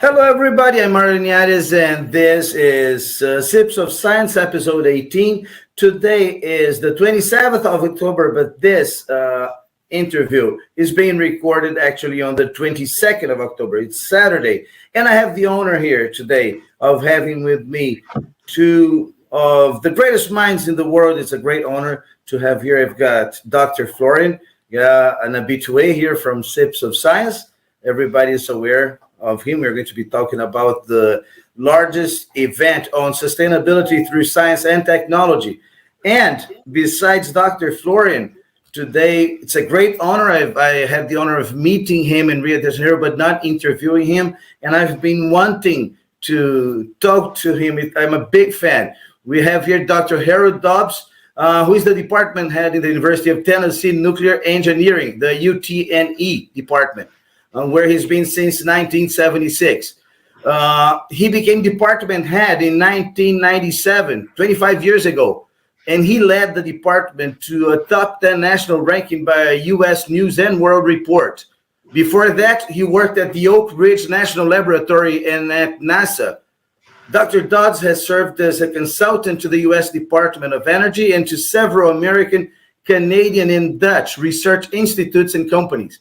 Hello, everybody. I'm Linhares, and this is SIPS of Science, episode 18. Today is the 27th of October, but this interview is being recorded actually on the 22nd of October. It's Saturday, and I have the honor here today of having with me two of the greatest minds in the world. It's a great honor to have here. I've got Dr. Florian, an habitué here from SIPS of Science. Everybody is aware of him. We're going to be talking about the largest event on sustainability through science and technology. And besides Dr. Florian, today it's a great honor. I had the honor of meeting him in Rio de Janeiro, but not interviewing him. And I've been wanting to talk to him. I'm a big fan. We have here Dr. Lee Dodds, who is the department head in the University of Tennessee Nuclear Engineering, the UTNE department, where he's been since 1976. He became department head in 1997, 25 years ago, and he led the department to a top 10 national ranking by a U.S. News and World Report. Before that, he worked at the Oak Ridge National Laboratory and at NASA. Dr. Dodds has served as a consultant to the U.S. Department of Energy and to several American, Canadian, and Dutch research institutes and companies.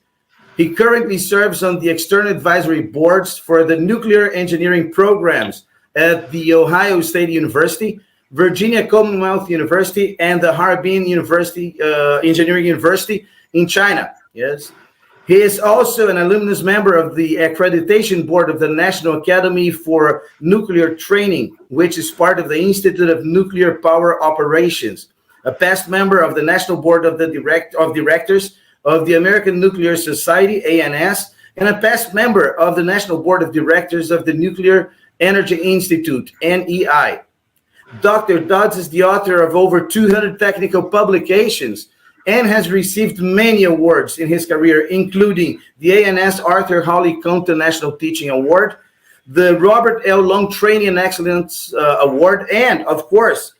He currently serves on the external advisory boards for the nuclear engineering programs at The Ohio State University, Virginia Commonwealth University, and the Harbin University, Engineering University in China. Yes. He is also an alumnus member of the accreditation board of the National Academy for Nuclear Training, which is part of the Institute of Nuclear Power Operations, a past member of the National Board of Directors of the American Nuclear Society, ANS, and a past member of the National Board of Directors of the Nuclear Energy Institute, NEI. Dr. Dodds is the author of over 200 technical publications and has received many awards in his career, including the ANS Arthur Holly Compton National Teaching Award, the Robert L. Long Training and Excellence Award, and, of course,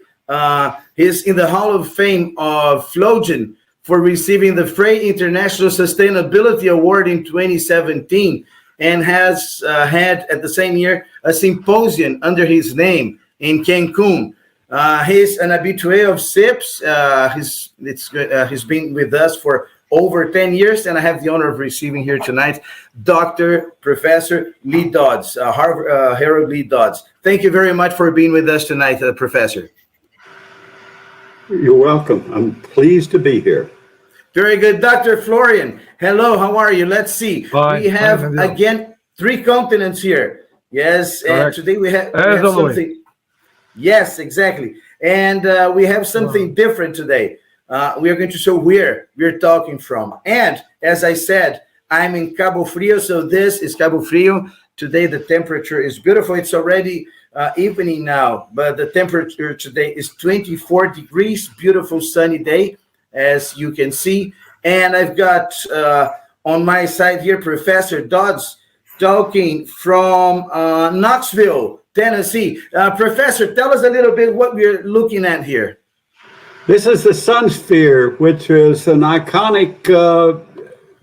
he's in the Hall of Fame of Flogen for receiving the Frey International Sustainability Award in 2017, and has had, at the same year, a symposium under his name in Cancun. He's an habitué of SIPS. He's been with us for over 10 years, and I have the honor of receiving here tonight Dr. Professor Lee Dodds, Harold Lee Dodds. Thank you very much for being with us tonight, Professor. You're welcome. I'm pleased to be here. Very good. Dr. Florian, hello, how are you? Let's see. We have, again, 3 continents here. Yes, and today we have something. Yes, exactly. And we have something different today. We are going to show where we're talking from. And as I said, I'm in Cabo Frio, so this is Cabo Frio. Today the temperature is beautiful. It's already evening now, but the temperature today is 24 degrees, beautiful sunny day, as you can see. And I've got on my side here, Professor Dodds, talking from Knoxville, Tennessee. Professor, tell us a little bit what we're looking at here. This is the Sun Sphere, which is an iconic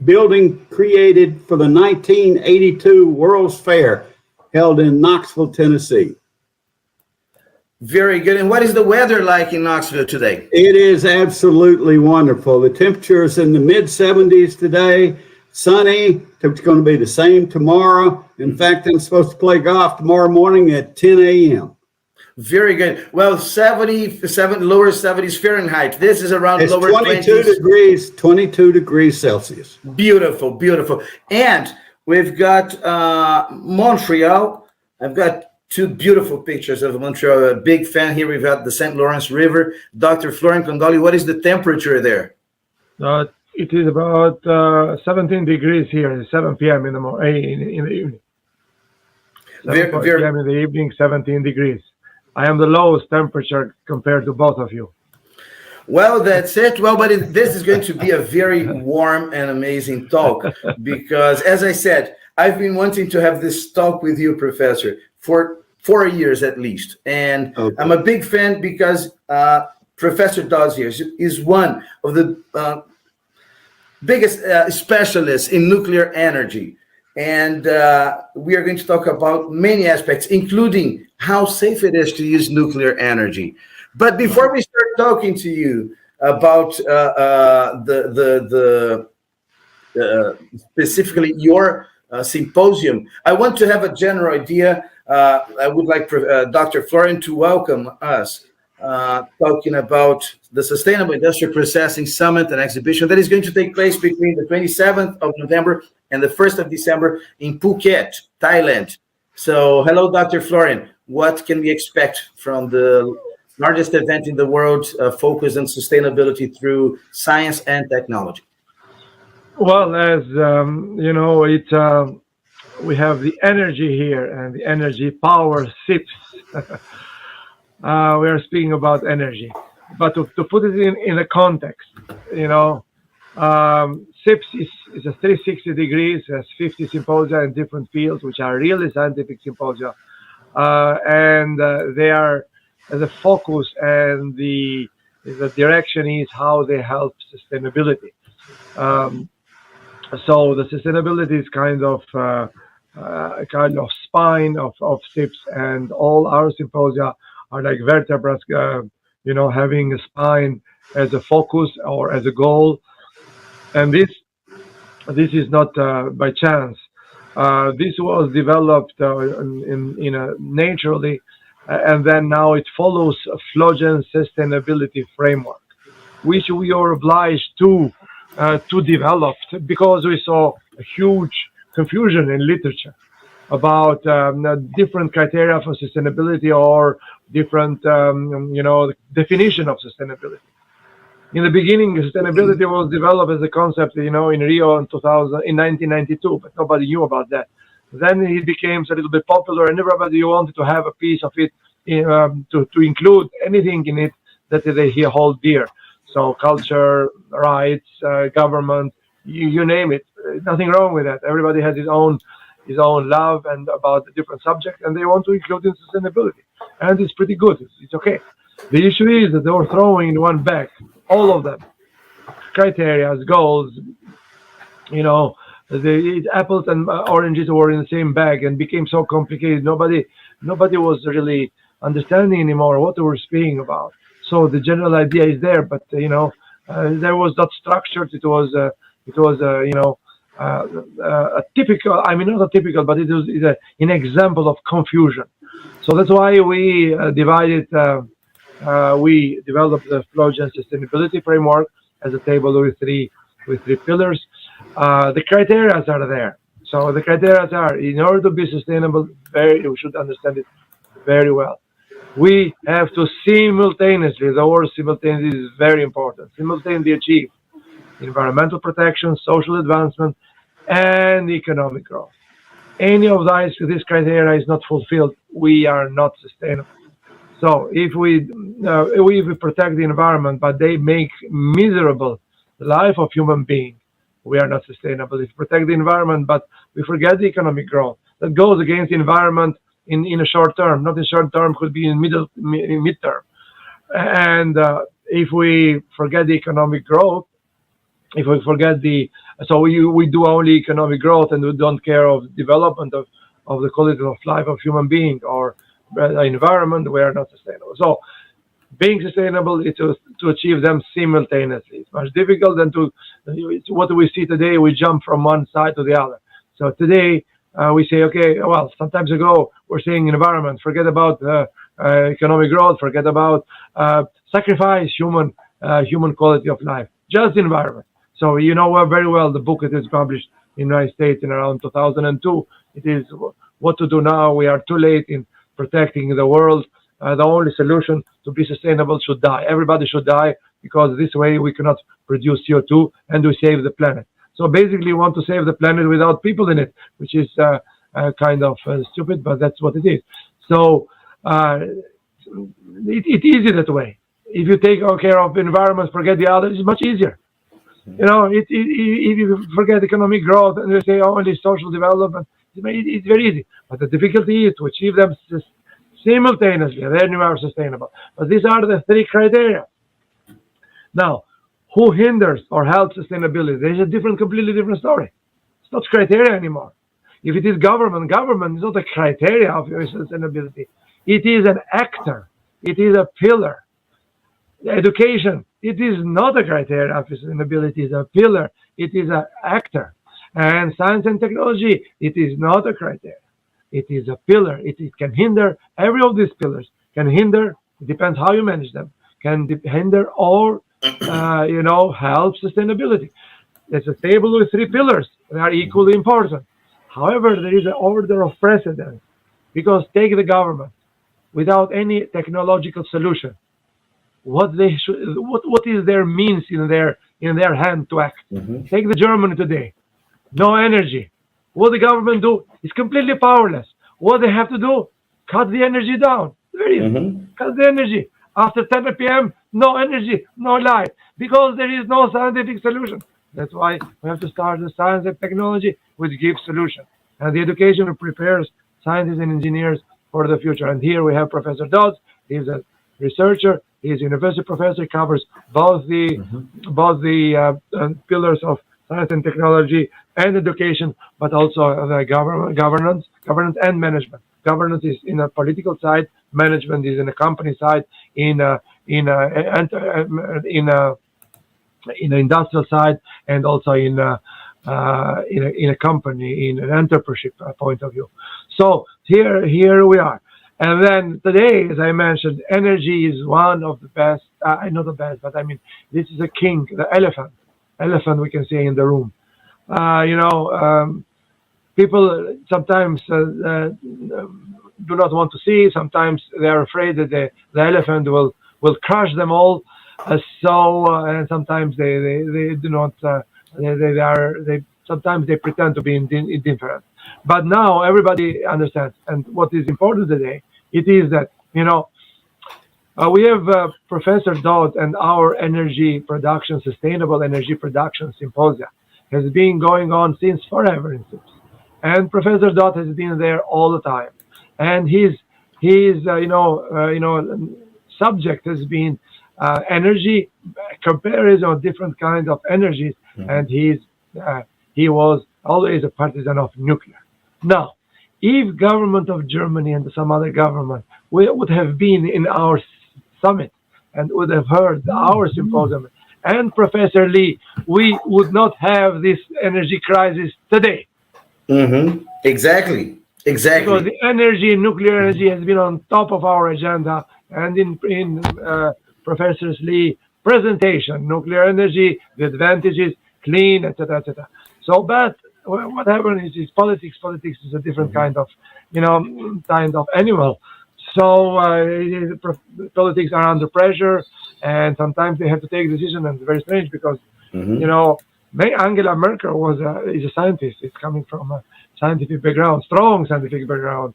building created for the 1982 World's Fair held in Knoxville, Tennessee. Very good. And what is the weather like in Knoxville today? It is absolutely wonderful. The temperature is in the mid-70s today. Sunny. It's going to be the same tomorrow. In fact, I'm supposed to play golf tomorrow morning at 10 a.m. Very good. Well, 77, lower 70s Fahrenheit. This is around it's lower 22 20s. 22 degrees Celsius. Beautiful, beautiful. And we've got Montreal. I've got 2 beautiful pictures of Montreal. A big fan here. We've got the St. Lawrence River. Dr. Florian Kongoli, what is the temperature there? It is about 17 degrees here, 7 p.m. in the evening. 7 p.m. in the evening, 17 degrees. I am the lowest temperature compared to both of you. Well, that's it. Well, but this is going to be a very warm and amazing talk because, as I said, I've been wanting to have this talk with you, Professor, for 4 years at least. And okay. I'm a big fan because Professor Dodds here is one of the biggest specialists in nuclear energy. And we are going to talk about many aspects, including how safe it is to use nuclear energy. But before we start talking to you about specifically your symposium, I want to have a general idea. I would like Dr. Florian to welcome us, talking about the Sustainable Industrial Processing Summit and Exhibition that is going to take place between the 27th of November and the 1st of December in Phuket, Thailand. So, hello, Dr. Florian. What can we expect from the largest event in the world focused on sustainability through science and technology? Well, as you know, we have the energy here, and the energy power SIPS. We are speaking about energy, but to put it in a context, you know, SIPS is a 360 degrees, has 50 symposia in different fields, which are really scientific symposia, and they are the focus and the direction is how they help sustainability. So the sustainability is kind of spine of SIPS, and all our symposia are like vertebrae, you know, having a spine as a focus or as a goal. And this is not by chance. This was developed naturally, and then now it follows a Flogen sustainability framework, which we are obliged to develop because we saw a huge confusion in literature about different criteria for sustainability or different, definition of sustainability. In the beginning, sustainability was developed as a concept, you know, in Rio in 1992, but nobody knew about that. Then it became a little bit popular, and everybody wanted to have a piece of it to include anything in it that they hold dear. So culture, rights, government, you name it. Nothing wrong with that. Everybody has his own love and about the different subjects, and they want to include in sustainability. And it's pretty good. It's okay. The issue is that they were throwing in one bag, all of them, criteria, goals, you know, the apples and oranges were in the same bag and became so complicated. Nobody was really understanding anymore what they were speaking about. So the general idea is there, but there was not structured. It was a typical. I mean, not a typical, but it was an example of confusion. So that's why we divided. We developed the Flogen sustainability framework as a table with three pillars. The criteria are there. So the criteria are, in order to be sustainable, we should understand it very well. We have to simultaneously, the word simultaneously is very important, simultaneously achieve environmental protection, social advancement, and economic growth. Any of these criteria is not fulfilled, we are not sustainable. So if we protect the environment, but they make miserable the life of human beings, we are not sustainable. If we protect the environment, but we forget the economic growth, that goes against the environment in a short term, not in short term, could be in mid-term. And if we forget the economic growth, if we forget so we do only economic growth and we don't care of development of the quality of life of human being or the environment, we are not sustainable. So being sustainable is to achieve them simultaneously. It's much difficult than what we see today. We jump from one side to the other. So today we say, okay, well, sometimes ago we're saying environment, forget about economic growth, forget about sacrifice human quality of life, just environment. So you know very well the book that is published in the United States in around 2002. It is what to do now. We are too late in protecting the world. The only solution to be sustainable should die. Everybody should die because this way we cannot produce CO2 and we save the planet. So basically, we want to save the planet without people in it, which is kind of stupid, but that's what it is. So it's easy that way. If you take care of the environment, forget the others, it's much easier. You know, if you forget economic growth and you say only social development, it's very easy. But the difficulty is to achieve them simultaneously, then you are sustainable. But these are the three criteria. Now, who hinders or helps sustainability? There's a completely different story. It's not criteria anymore. if it is government is not a criteria of your sustainability. It is an actor. It is a pillar. Education, it is not a criteria of sustainability. It is a pillar. It is an actor. And science and technology, it is not a criteria. It is a pillar. It can hinder. Every of these pillars can hinder. It depends how you manage them. Can hinder or help sustainability. It's a table with 3 pillars. They are equally important. However, there is an order of precedence, because take the government without any technological solution. What is their means in their hand to act? Take the Germany today. No energy. What the government do is completely powerless. What they have to do, cut the energy down. Very easy. Cut the energy. After 10 p.m., no energy, no light, because there is no scientific solution. That's why we have to start the science and technology, which gives solution. And the education prepares scientists and engineers for the future. And here we have Professor Dodds. He's a researcher. He's a university professor. He covers both the pillars of science and technology and education, but also the governance and management. Governance is in a political side. Management is in a company side. In a industrial side, and also in a company, in an entrepreneurship point of view. So here we are. And then today, as I mentioned, energy is one of the best. Not the best, but I mean, this is a king, the elephant we can say in the room. People sometimes do not want to see. Sometimes they are afraid that the elephant will crush them all. And sometimes they do not. Sometimes they pretend to be indifferent. But now everybody understands. And what is important today, it is that we have Professor Dodd, and our sustainable energy production symposia has been going on since forever in SIPS. And Professor Dodd has been there all the time. And his subject has been energy, comparison of different kinds of energies, and he was always a partisan of nuclear. Now, if government of Germany and some other government would have been in our summit and would have heard our symposium and Professor Lee, we would not have this energy crisis today. Exactly. Because the nuclear energy has been on top of our agenda, and in Professor Lee's presentation, nuclear energy, the advantages, clean, etc., etc. So, but what happens is politics. Politics is a different kind of animal. So politics are under pressure, and sometimes they have to take decisions, and it's very strange because Angela Merkel is a scientist. It's coming from a scientific background, strong scientific background,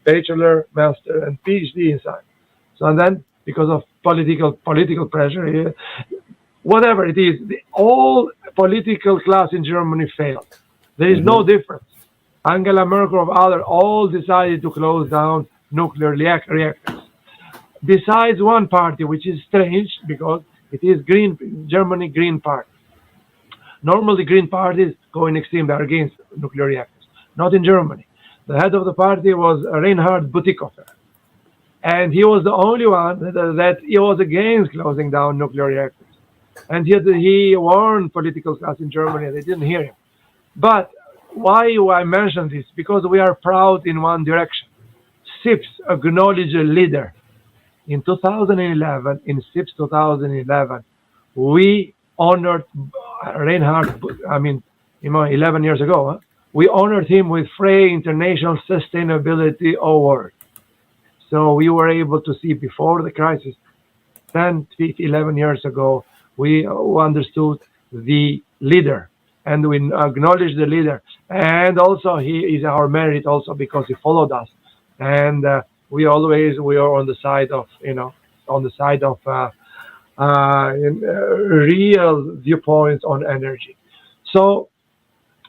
bachelor, master, and PhD in science. So, and then because of political pressure, whatever it is, all political class in Germany failed. There is no difference. Angela Merkel or others all decided to close down nuclear reactors. Besides one party, which is strange because it is Germany Green Party. Normally, Green parties go in extreme, they are against nuclear reactors. Not in Germany. The head of the party was Reinhard Bütikofer. And he was the only one that he was against closing down nuclear reactors. And he warned political class in Germany, they didn't hear him. But why I mention this? Because we are proud in one direction. SIPS acknowledged a leader. In 2011, in SIPS 2011, we honored Reinhard, 11 years ago, we honored him with Frey International Sustainability Award. So we were able to see before the crisis, 10, 11 years ago, we understood the leader, and we acknowledged the leader. And also he is our merit also because he followed us. And we are on the side of real viewpoints on energy. So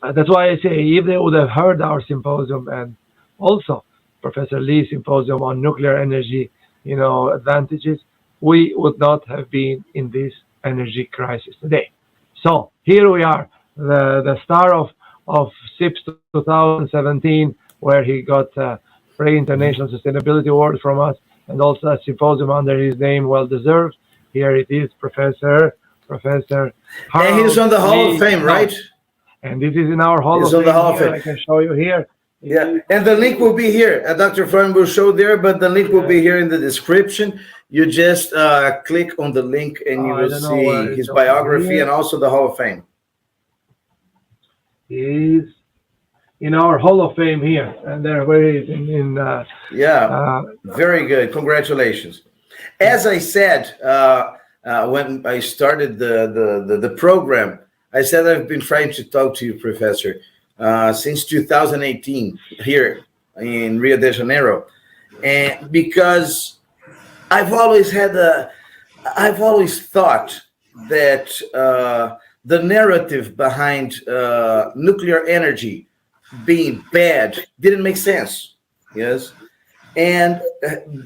that's why I say if they would have heard our symposium and also Professor Lee's symposium on nuclear energy, advantages, we would not have been in this energy crisis today. So here we are, the star of of SIPS 2017, where he got Free International Sustainability Award from us, and also a symposium under his name, well deserved. Here it is, Professor. And he's on the Hall of Fame, right? And this is in our Hall He's of on the Hall of Fame. Fame. I can show you here. Yeah, and the link will be here. Dr. Florian will show there, but the link will be here in the description. You just click on the link and you will see his biography and also the Hall of Fame. He's in our Hall of Fame here, and there where he is very good. Congratulations. As I said when I started the program, I said I've been trying to talk to you, Professor, since 2018 here in Rio de Janeiro, and because I've always thought that the narrative behind nuclear energy being bad didn't make sense. Yes. And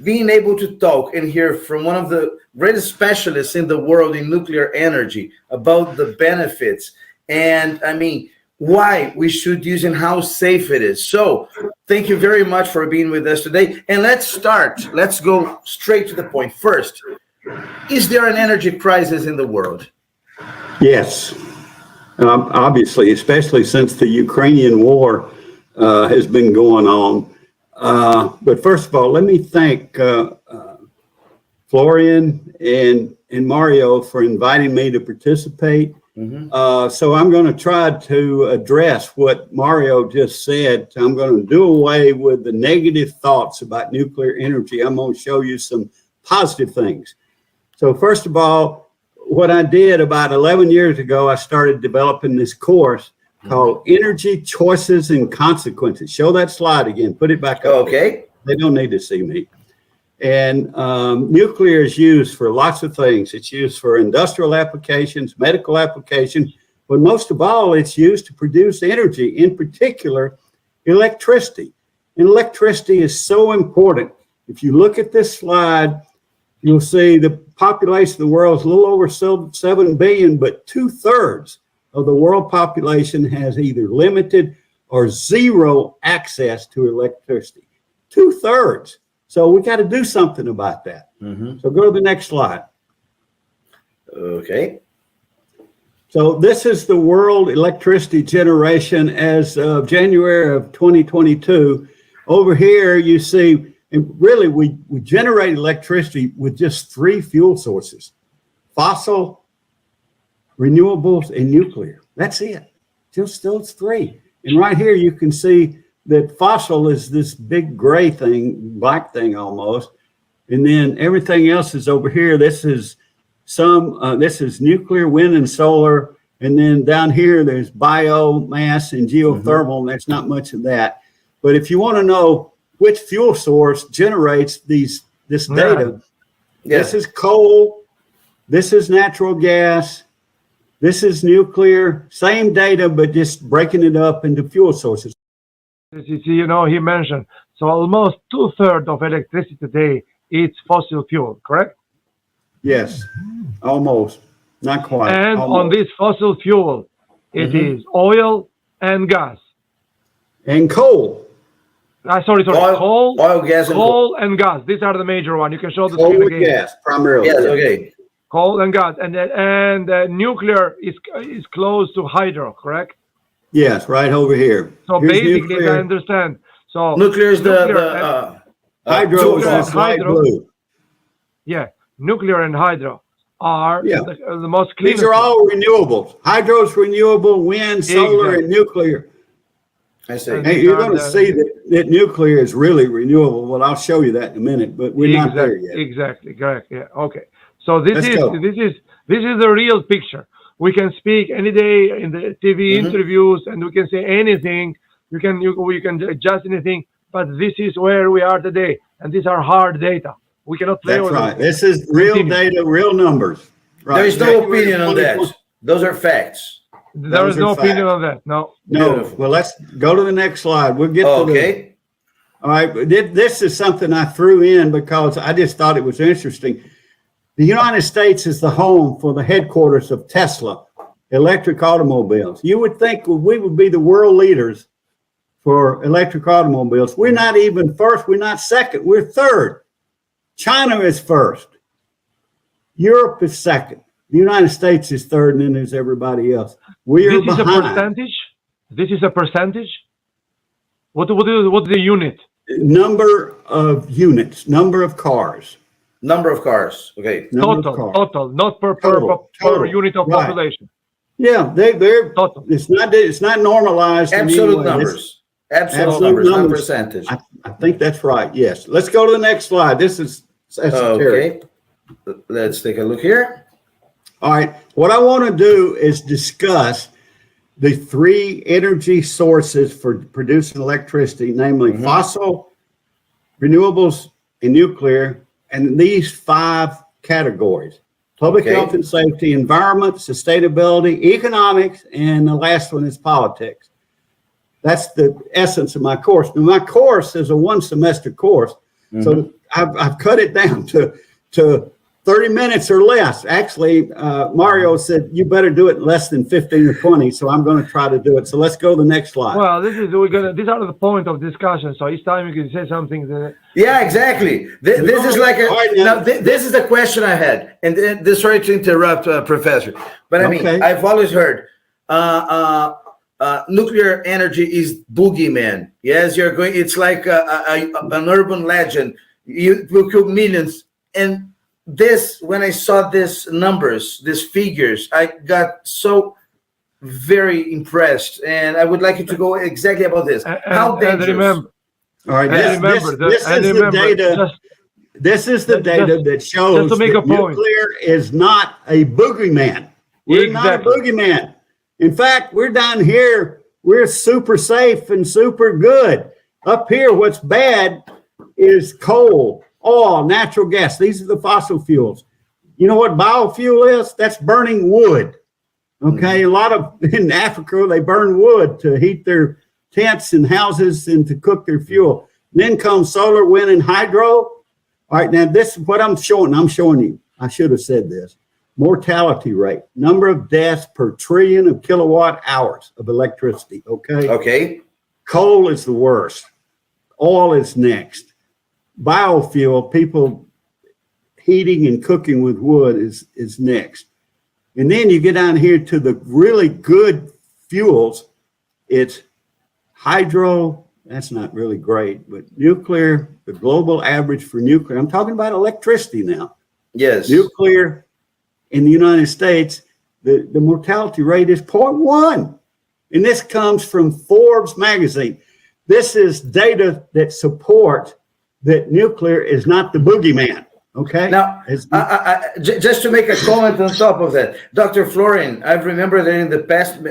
being able to talk and hear from one of the greatest specialists in the world in nuclear energy about the benefits and, I mean, why we should use and how safe it is. So thank you very much for being with us today. And let's go straight to the point. First, is there an energy crisis in the world? Yes, obviously, especially since the Ukrainian war has been going on. But first of all, let me thank Florian and Mario for inviting me to participate. So I'm going to try to address what Mario just said. I'm going to do away with the negative thoughts about nuclear energy. I'm going to show you some positive things. So first of all, what I did about 11 years ago, I started developing this course called Energy Choices and Consequences. Show that slide again. Put it back up. Okay. They don't need to see me. And nuclear is used for lots of things. It's used for industrial applications, medical applications, but most of all, it's used to produce energy, in particular, electricity. And electricity is so important. If you look at this slide, you'll see the population of the world is a little over 7 billion, but 2/3 of the world population has either limited or zero access to electricity. 2/3. So we got to do something about that. So go to the next slide. Okay. So this is the world electricity generation as of January of 2022. Over here, you see, and really we generate electricity with just 3 fuel sources: fossil, renewables, and nuclear. That's it. Just those 3. And right here, you can see that fossil is this big gray thing, black thing almost. And then everything else is over here. This is this is nuclear, wind, and solar. And then down here, there's biomass and geothermal, and there's not much of that. But if you want to know which fuel source generates this data, this is coal, this is natural gas, this is nuclear, same data, but just breaking it up into fuel sources. You see, he mentioned, so almost 2/3 of electricity today is fossil fuel, correct? Yes, almost, not quite. And almost. on this fossil fuel, it is oil and gas. And coal. Sorry. Oil, gas, coal and gas. These are the major one. You can show the coal screen with again. gas, primarily. Yes, okay. Coal and gas. And nuclear is close to hydro, correct? Yes, right over here. So here's basically, nuclear. I understand. So nuclear is hydro is this light blue. Yeah, nuclear and hydro are the most clean. These are all renewables. Hydro is renewable, wind, solar, and nuclear. I see. Hey, you're going to see that nuclear is really renewable. Well, I'll show you that in a minute, but we're not there yet. Exactly, correct. Yeah, okay. So this is the real picture. We can speak any day in the TV interviews, and we can say anything. We can adjust anything, but this is where we are today, and these are hard data. We cannot play with it. That's right. This is real data, real numbers. Right. There is no opinion on that. Those are facts. There is no opinion on that. No. No. Well, let's go to the next slide. We'll get to okay. All right. This is something I threw in because I just thought it was interesting. The United States is the home for the headquarters of Tesla. electric automobiles. You would think we would be the world leaders for electric automobiles. We're not even first. We're not second. We're third. China is first. Europe is second. The United States is third, and then there's everybody else. We are behind. This is a percentage? This is a percentage? What's the unit? Number of units, number of cars. Number of cars. Okay. Total, not per unit of population. Yeah, they're total. It's not normalized. Absolute numbers. Absolute numbers, not percentage. I think that's right. Yes. Let's go to the next slide. This is esoteric. Okay. Let's take a look here. All right. What I want to do is discuss the three energy sources for producing electricity, namely fossil, renewables, and nuclear, and these 5 categories: public health and safety, environment, sustainability, economics, and the last one is politics. That's the essence of my course. Now, my course is a 1-semester course, so I've cut it down to 30 minutes or less. Actually, Mario said you better do it in less than 15 or 20, so I'm going to try to do it. So let's go to the next slide. Well, these are the point of discussion. So each time you can say something. Yeah, exactly. This is like this is the question I had, and sorry to interrupt, Professor, but I mean, I've always heard nuclear energy is boogeyman. Yes, you're going. It's like an urban legend. You will kill millions. And when I saw these numbers, these figures, I got so very impressed, and I would like you to go exactly about this. How dangerous? All right, this is the data that shows that nuclear is not a boogeyman. We're not a boogeyman. In fact, we're down here, we're super safe and super good. Up here, what's bad is coal, oil, natural gas. These are the fossil fuels. You know what biofuel is? That's burning wood. Okay, a lot of in Africa, they burn wood to heat their tents and houses and to cook their fuel. Then comes solar, wind, and hydro. All right, now this is what I'm showing. I'm showing you. I should have said this. Mortality rate, number of deaths per trillion of kilowatt hours of electricity. Okay. Coal is the worst. Oil is next. Biofuel, people heating and cooking with wood is next. And then you get down here to the really good fuels. It's hydro, that's not really great, but nuclear, the global average for nuclear, I'm talking about electricity now. Yes. Nuclear in the United States, the mortality rate is 0.1. And this comes from Forbes magazine. This is data that supports that nuclear is not the boogeyman. Okay. Now, just to make a comment on top of that, Dr. Florian, I remember that in the past,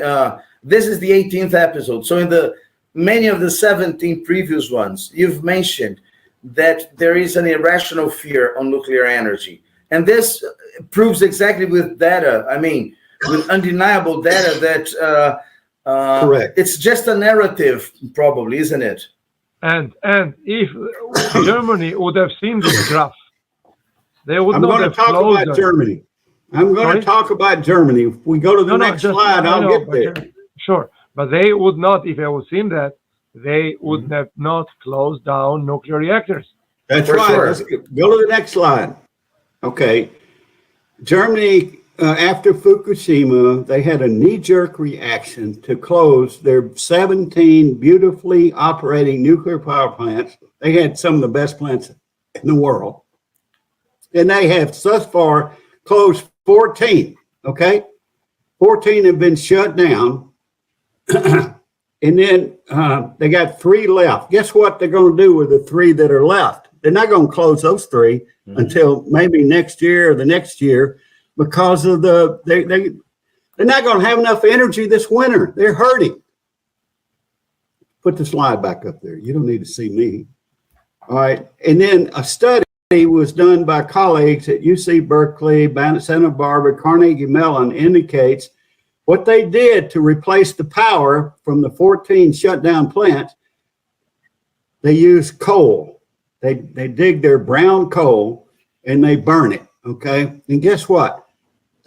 this is the 18th episode. So in many of the 17 previous ones, you've mentioned that there is an irrational fear on nuclear energy. And this proves exactly with data. I mean, with undeniable data that correct. It's just a narrative, probably, isn't it? And if Germany would have seen this graph, they would not have closed. I'm going to talk about Germany. I'm going to talk about Germany. If we go to the next slide, I'll get there. Sure, but they would not, if they would seen that, they would have not closed down nuclear reactors. That's right. Sure. Let's go to the next slide. Okay. Germany, after Fukushima, they had a knee-jerk reaction to close their 17 beautifully operating nuclear power plants. They had some of the best plants in the world. And they have thus far closed 14, okay? 14 have been shut down. And then they got 3 left. Guess what they're going to do with the 3 that are left? They're not going to close those 3 until maybe next year or the next year, because of they're not going to have enough energy this winter. They're hurting. Put the slide back up there. You don't need to see me. All right. And then a study was done by colleagues at UC Berkeley, Santa Barbara, Carnegie Mellon indicates what they did to replace the power from the 14 shut down plants. They use coal. They dig their brown coal and they burn it. Okay. And guess what?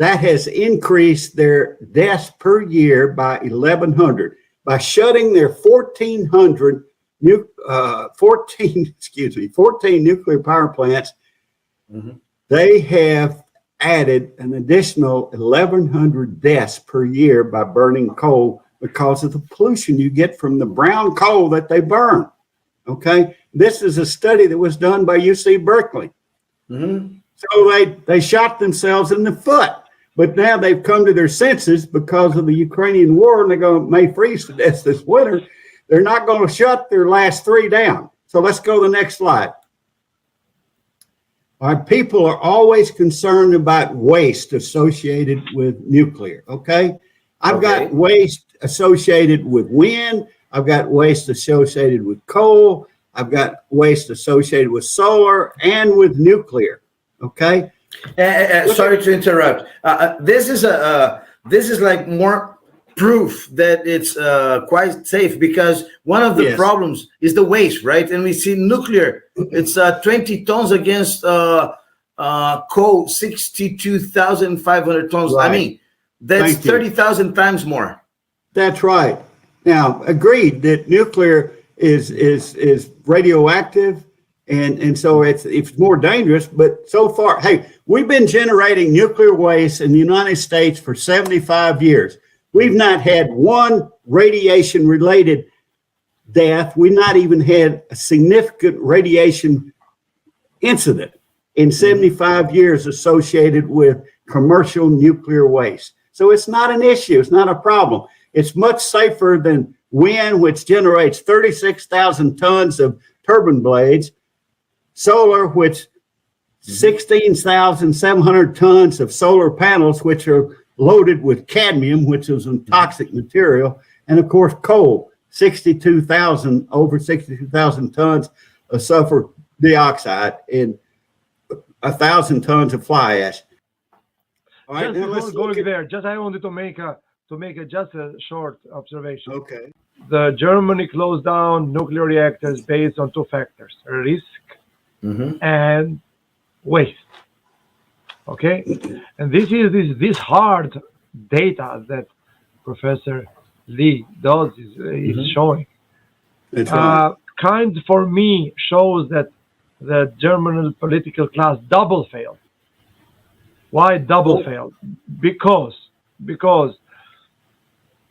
that has increased their deaths per year by 1,100 by shutting their 14 nuclear power plants. Mm-hmm. They have added an additional 1,100 deaths per year by burning coal because of the pollution you get from the brown coal that they burn. Okay, this is a study that was done by UC Berkeley. Mm-hmm. So they shot themselves in the foot, but now they've come to their senses because of the Ukrainian war, and they're may freeze to death this winter. They're not going to shut their last 3 down. So let's go to the next slide. Our people are always concerned about waste associated with nuclear. Okay, I've got waste associated with wind. I've got waste associated with coal. I've got waste associated with solar and with nuclear. Okay. Sorry to interrupt. This is like more proof that it's quite safe, because one of the problems is the waste, right? And we see nuclear. It's 20 tons against coal, 62,500 tons. Right. I mean, that's 30,000 times more. That's right. Now, agreed that nuclear is radioactive, and so it's more dangerous. But so far, hey, we've been generating nuclear waste in the United States for 75 years. We've not had one radiation-related death. We've not even had a significant radiation incident in 75 years associated with commercial nuclear waste. So it's not an issue. It's not a problem. It's much safer than wind, which generates 36,000 tons of turbine blades, solar, which 16,700 tons of solar panels, which are loaded with cadmium, which is a toxic material, and of course coal, over 62,000 tons of sulfur dioxide and 1,000 tons of fly ash. All right, now let's going there. I wanted to make a short observation. Okay. The Germany closed down nuclear reactors based on 2 factors: risk and waste. Okay, and this is hard data that Professor Lee Dodds is showing. That's right. Kind for me shows that the German political class double failed. Why double failed? Because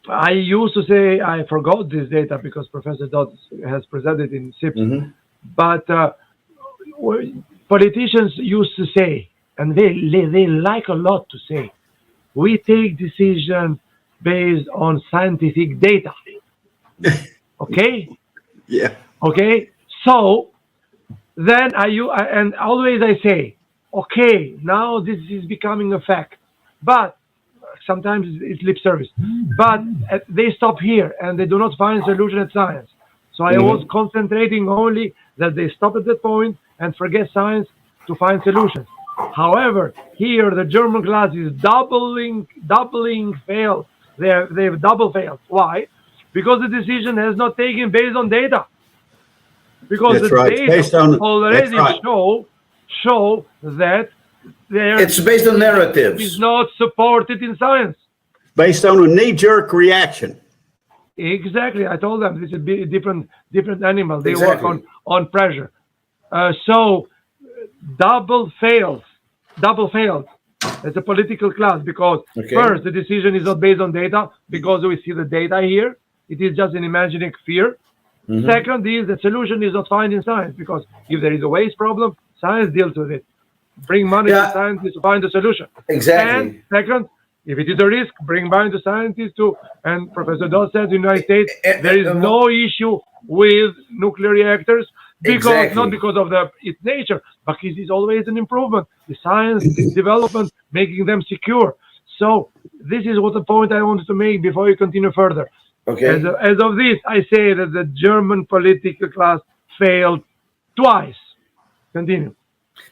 I used to say, I forgot this data because Professor Dodds has presented in SIPS, but politicians used to say, and they like a lot to say, we take decisions based on scientific data. Okay? Yeah. Okay? So then and always I say, okay, now this is becoming a fact, but sometimes it's lip service, but they stop here and they do not find solution at science. So I was concentrating only that they stop at that point and forget science to find solutions. However, here the German class is doubling failed. They've double failed. Why? Because the decision has not taken based on data. Because the data already show that it's based on narratives. Is not supported in science. Based on a knee-jerk reaction. Exactly. I told them this is a different animal. They work on pressure. So double failed. It's a political class because first the decision is not based on data because we see the data here. It is just an imagining fear. Second is the solution is not found in science because if there is a waste problem, science deals with it. Bring money to scientists to find the solution. Exactly. And second, if it is a risk, bring money to scientists to. And Professor Dodds says in the United States there is no issue with nuclear reactors because not because of its nature, but it is always an improvement. The science development making them secure. So this is what the point I wanted to make before you continue further. Okay. As of this, I say that the German political class failed twice. Continue.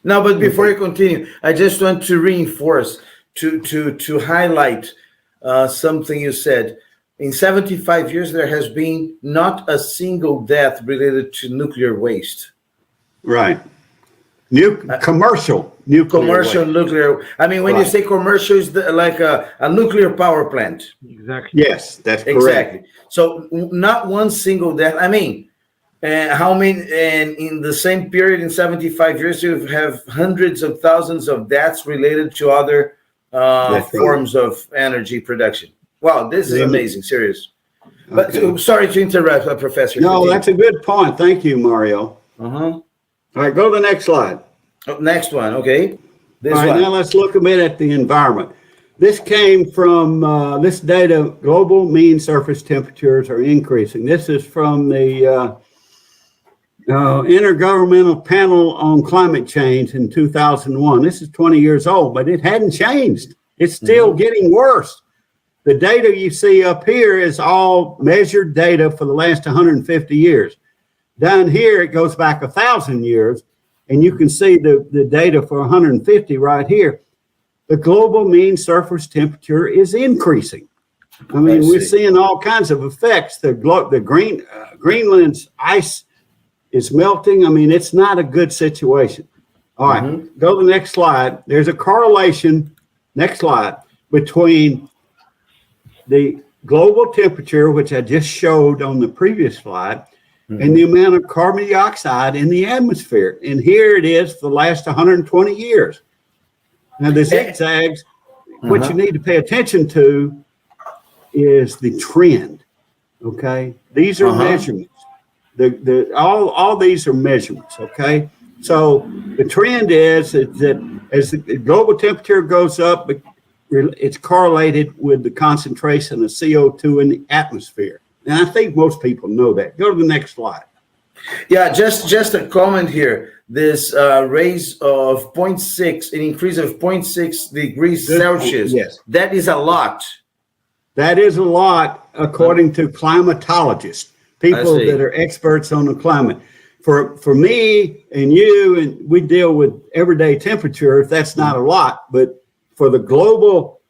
No, but before you continue, I just want to reinforce, to highlight something you said. In 75 years, there has been not a single death related to nuclear waste. Right. Commercial nuclear commercial waste. nuclear. I mean, when you Right. say commercial, it's like a nuclear power plant. Exactly. Yes, that's correct. Exactly. So not one single death. I mean, how many? And in the same period, in 75 years, you have hundreds of thousands of deaths related to other That's right. forms of energy production. Wow, this is Yeah. amazing. Serious. But Okay. sorry to interrupt, Professor. No, Continue. that's a good point. Thank you, Mario. Uh-huh. All right, go to the next slide. Oh, next one, okay. This All right, one. now let's look a bit at the environment. This came from this data, global mean surface temperatures are increasing. This is from the Intergovernmental Panel on Climate Change in 2001. This is 20 years old, but it hadn't changed. It's still getting worse. The data you see up here is all measured data for the last 150 years. Down here, it goes back 1,000 years, and you can see the data for 150 right here. The global mean surface temperature is increasing. I mean, we're seeing all kinds of effects. The Greenland's ice is melting. I mean, it's not a good situation. All right, go to the next slide. There's a correlation, next slide, between the global temperature, which I just showed on the previous slide, and the amount of carbon dioxide in the atmosphere. And here it is for the last 120 years. Now, the zigzags, what you need to pay attention to is the trend, okay? These are measurements. All these are measurements, okay? So the trend is that as the global temperature goes up, it's correlated with the concentration of CO2 in the atmosphere. And I think most people know that. Go to the next slide. Yeah, just a comment here. This raise of 0.6, an increase of 0.6 degrees Celsius. Yes. That is a lot. That is a lot, according to climatologists, people that are experts on the climate. For me and you, and we deal with everyday temperature, that's not a lot. But for the global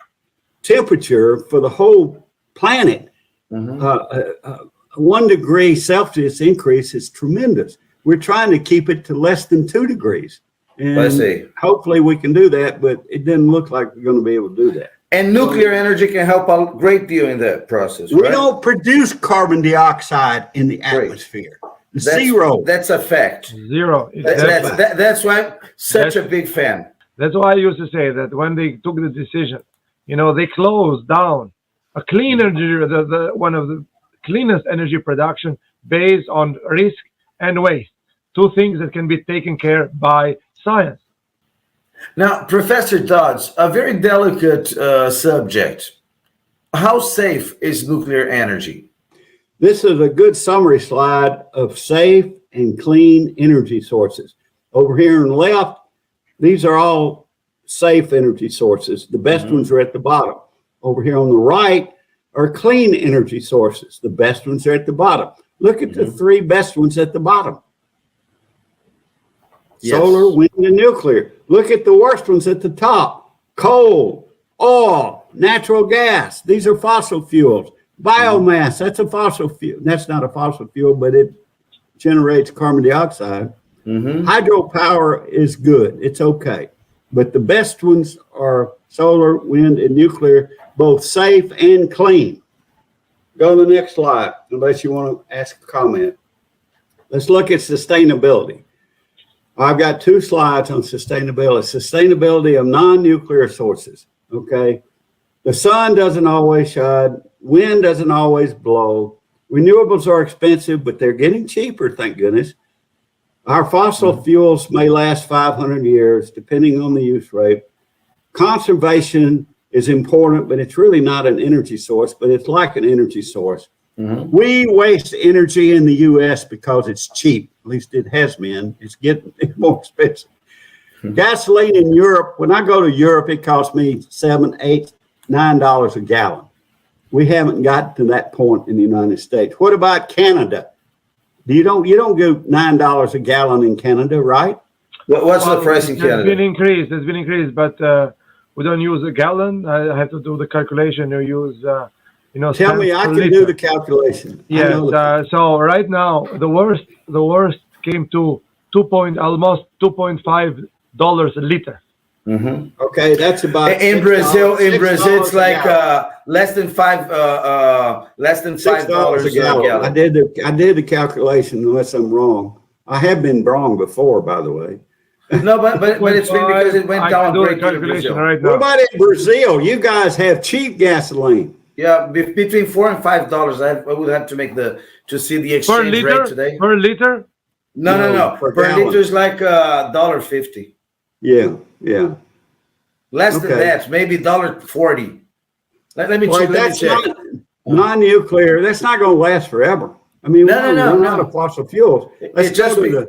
temperature for the whole planet, 1 degree Celsius increase is tremendous. We're trying to keep it to less than 2 degrees. And hopefully we can do that, but it doesn't look like we're going to be able to do that. And nuclear energy can help a great deal in that process, We right? don't produce carbon dioxide in the atmosphere. Zero. That's a fact. Zero. That's why I'm such a big fan. That's why I used to say that when they took the decision, they closed down a clean energy, one of the cleanest energy production based on risk and waste. Two things that can be taken care by science. Now, Professor Dodds, a very delicate subject. How safe is nuclear energy? This is a good summary slide of safe and clean energy sources. Over here on the left, these are all safe energy sources. The best ones are at the bottom. Over here on the right are clean energy sources. The best ones are at the bottom. Look at the three best ones at the bottom. Solar, wind, and nuclear. Look at the worst ones at the top. Coal, oil, natural gas. These are fossil fuels. Biomass, that's a fossil fuel. That's not a fossil fuel, but it generates carbon dioxide. Hydropower is good. It's okay. But the best ones are solar, wind, and nuclear, both safe and clean. Go to the next slide, unless you want to ask a comment. Let's look at sustainability. I've got 2 slides on sustainability. Sustainability of non-nuclear sources, okay? The sun doesn't always shine. Wind doesn't always blow. Renewables are expensive, but they're getting cheaper, thank goodness. Our fossil fuels may last 500 years, depending on the use rate. Conservation is important, but it's really not an energy source, but it's like an energy source. We waste energy in the U.S. because it's cheap. At least it has been. It's getting more expensive. Gasoline in Europe, when I go to Europe, it costs me $7, $8, $9 a gallon. We haven't gotten to that point in the United States. What about Canada? You don't go $9 a gallon in Canada, right? What's the price in Canada? It's been increased, but we don't use a gallon. I have to do the calculation. You use, Tell me, I can do the calculation. Yeah. So right now, the worst came to almost $2.5 a liter. Okay, that's about in Brazil. In Brazil, it's like less than $5 $6 a gallon. I did the calculation, unless I'm wrong. I have been wrong before, by the way. No, but it's because it went down great in Brazil. Right now. What about in Brazil? You guys have cheap gasoline. Yeah, between $4 and $5. I would have to see the exchange rate today. Per liter? No. Per liter is like $1.50. Yeah. Less than that, maybe $1.40. Let me check. That's non-nuclear. That's not going to last forever. I mean, we're not out of fossil fuels. The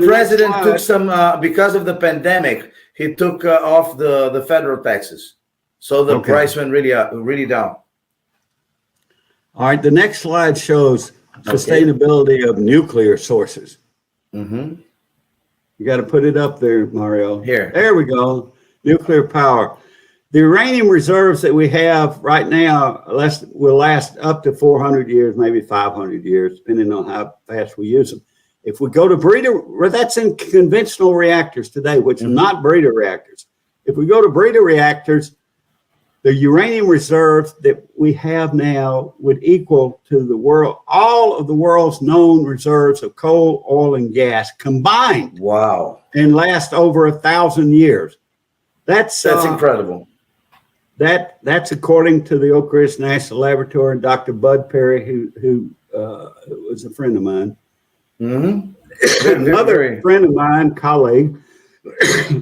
president took some because of the pandemic. He took off the federal taxes, so the price went really down. All right, the next slide shows sustainability of nuclear sources. You got to put it up there, Mario. There we go. Nuclear power. The uranium reserves that we have right now will last up to 400 years, maybe 500 years, depending on how fast we use them. If we go to breeder, that's in conventional reactors today, which are not breeder reactors. If we go to breeder reactors, the uranium reserves that we have now would equal to the world, all of the world's known reserves of coal, oil, and gas combined. Wow. And last over 1,000 years. That's incredible. That's according to the Oak Ridge National Laboratory and Dr. Bud Perry, who was a friend of mine. Another friend of mine, colleague,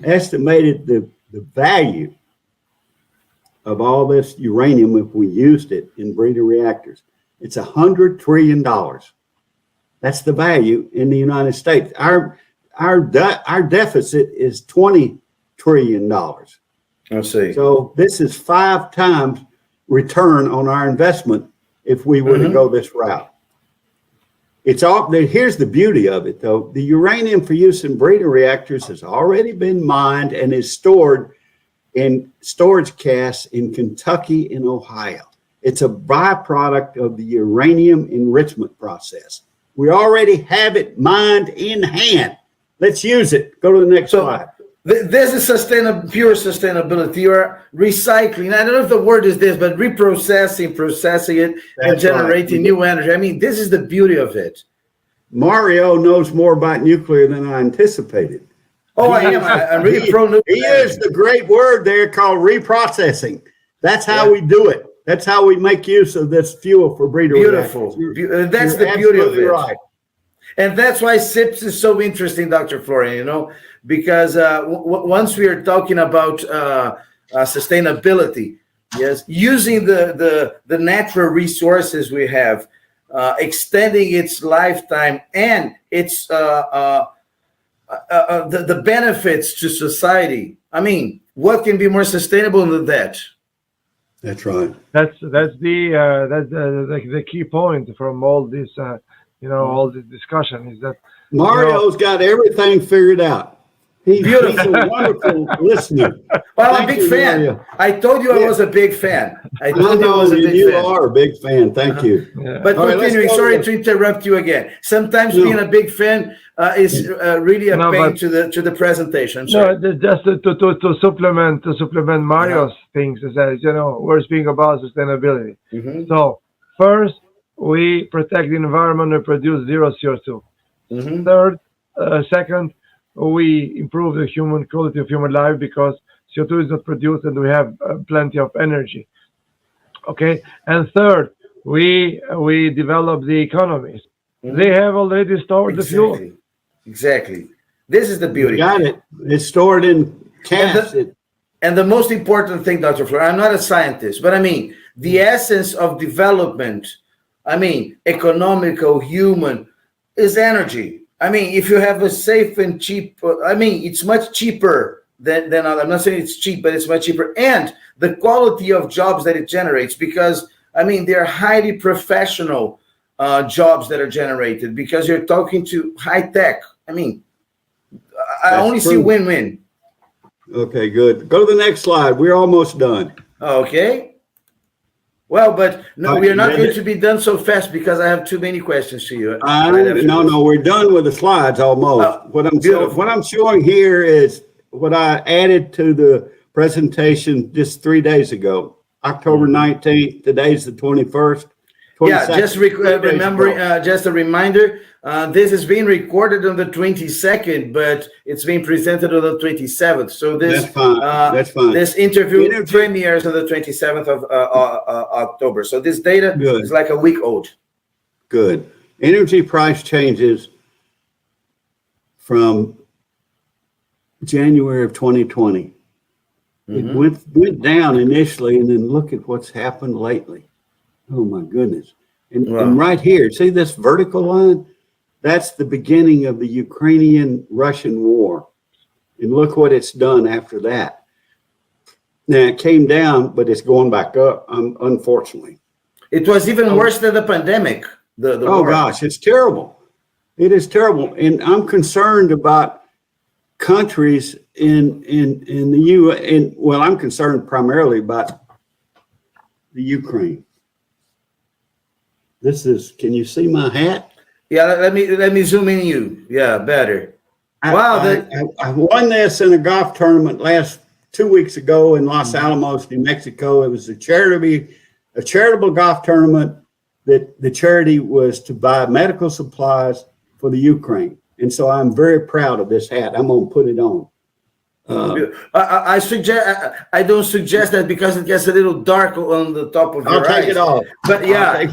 estimated the value of all this uranium if we used it in breeder reactors. It's $100 trillion. That's the value in the United States. Our deficit is $20 trillion. I see. So this is 5 times return on our investment if we were to go this route. It's all. Here's the beauty of it, though. The uranium for use in breeder reactors has already been mined and is stored in storage casks in Kentucky and Ohio. It's a byproduct of the uranium enrichment process. We already have it mined in hand. Let's use it. Go to the next slide. This is pure sustainability. You are recycling. I don't know if the word is this, but reprocessing, processing it, and generating new energy. I mean, this is the beauty of it. Mario knows more about nuclear than I anticipated. Oh, I am. I'm really pro-nuclear. He used the great word there called reprocessing. That's how we do it. That's how we make use of this fuel for breeder reactors. That's the beauty of it. Right. And that's why SIPS is so interesting, Dr. Florian, because once we are talking about sustainability, yes, using the natural resources we have, extending its lifetime and its the benefits to society. I mean, what can be more sustainable than that? That's right. That's the key point from all this all this discussion is that Mario's got everything figured out. He's beautiful, wonderful listener. Well, I'm a big fan. Mario. I told you I was a big fan. I told you I was a big fan. You are a big fan. Thank you. But continuing, sorry to interrupt you again. Sometimes being a big fan is really a pain to the presentation. No, just to supplement Mario's things, as we're speaking about sustainability. So first, we protect the environment and produce zero CO2. Third, second, we improve the quality of human life because CO2 is not produced and we have plenty of energy. Okay, and third, we develop the economies. They have already stored the fuel. Exactly. This is the beauty. You got it. It's stored in casks. And the most important thing, Dr. Florian, I'm not a scientist, but I mean, the essence of development, economical, human, is energy. I mean, if you have a safe and cheap, it's much cheaper than I'm not saying it's cheap, but it's much cheaper. And the quality of jobs that it generates, because, they're highly professional jobs that are generated because you're talking to high tech. I only see win-win. Okay, good. Go to the next slide. We're almost done. Okay. Well, but no, we are not going to be done so fast because I have too many questions to you. No, we're done with the slides almost. What I'm showing here is what I added to the presentation just 3 days ago, October 19th. Today's the 21st. Yeah, just remembering, just a reminder, this is being recorded on the 22nd, but it's being presented on the 27th. So this, that's fine. That's fine. This interview premieres on the 27th of October. So this data is like a week old. Good. Energy price changes from January of 2020. It went down initially, and then look at what's happened lately. Oh my goodness. And right here, see this vertical line? That's the beginning of the Ukrainian-Russian war. And look what it's done after that. Now it came down, but it's going back up, unfortunately. It was even worse than the pandemic. The oh war. Gosh, it's terrible. It is terrible. And I'm concerned about countries in the U.S. Well, I'm concerned primarily about the Ukraine. This is, can you see my hat? Yeah, let me zoom in you. Yeah, better. I won this in a golf tournament 2 weeks ago in Los Alamos, New Mexico. It was a charitable golf tournament that the charity was to buy medical supplies for the Ukraine. And so I'm very proud of this hat. I'm going to put it on. I don't suggest that because it gets a little dark on the top of your eyes. I'll take it off. But yeah,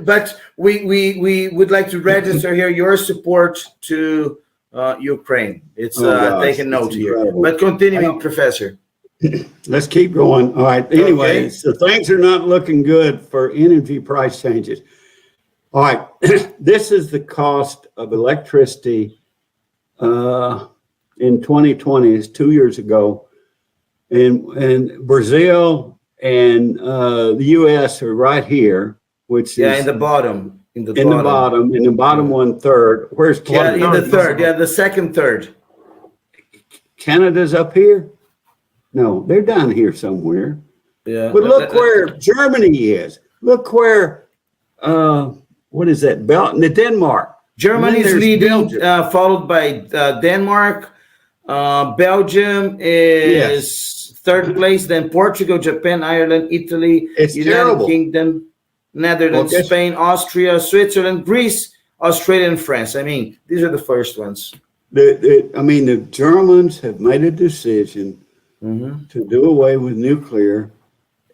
but we would like to register here your support to Ukraine. It's taking note here. But continuing, Professor. Let's keep going. All right. Anyway, so things are not looking good for energy price changes. All right. This is the cost of electricity in 2020, is 2 years ago. And Brazil and the U.S. are right here, which is in the bottom. In the bottom 1/3. Where's Canada? In the third. Yeah, the second third. Canada's up here? No, they're down here somewhere. Yeah. But look where Germany is. Look where, what is that? Denmark. Germany is leading, followed by Denmark. Belgium is third place. Then Portugal, Japan, Ireland, Italy, United Kingdom, Netherlands, Spain, Austria, Switzerland, Greece, Australia, and France. I mean, these are the first ones. The Germans have made a decision to do away with nuclear.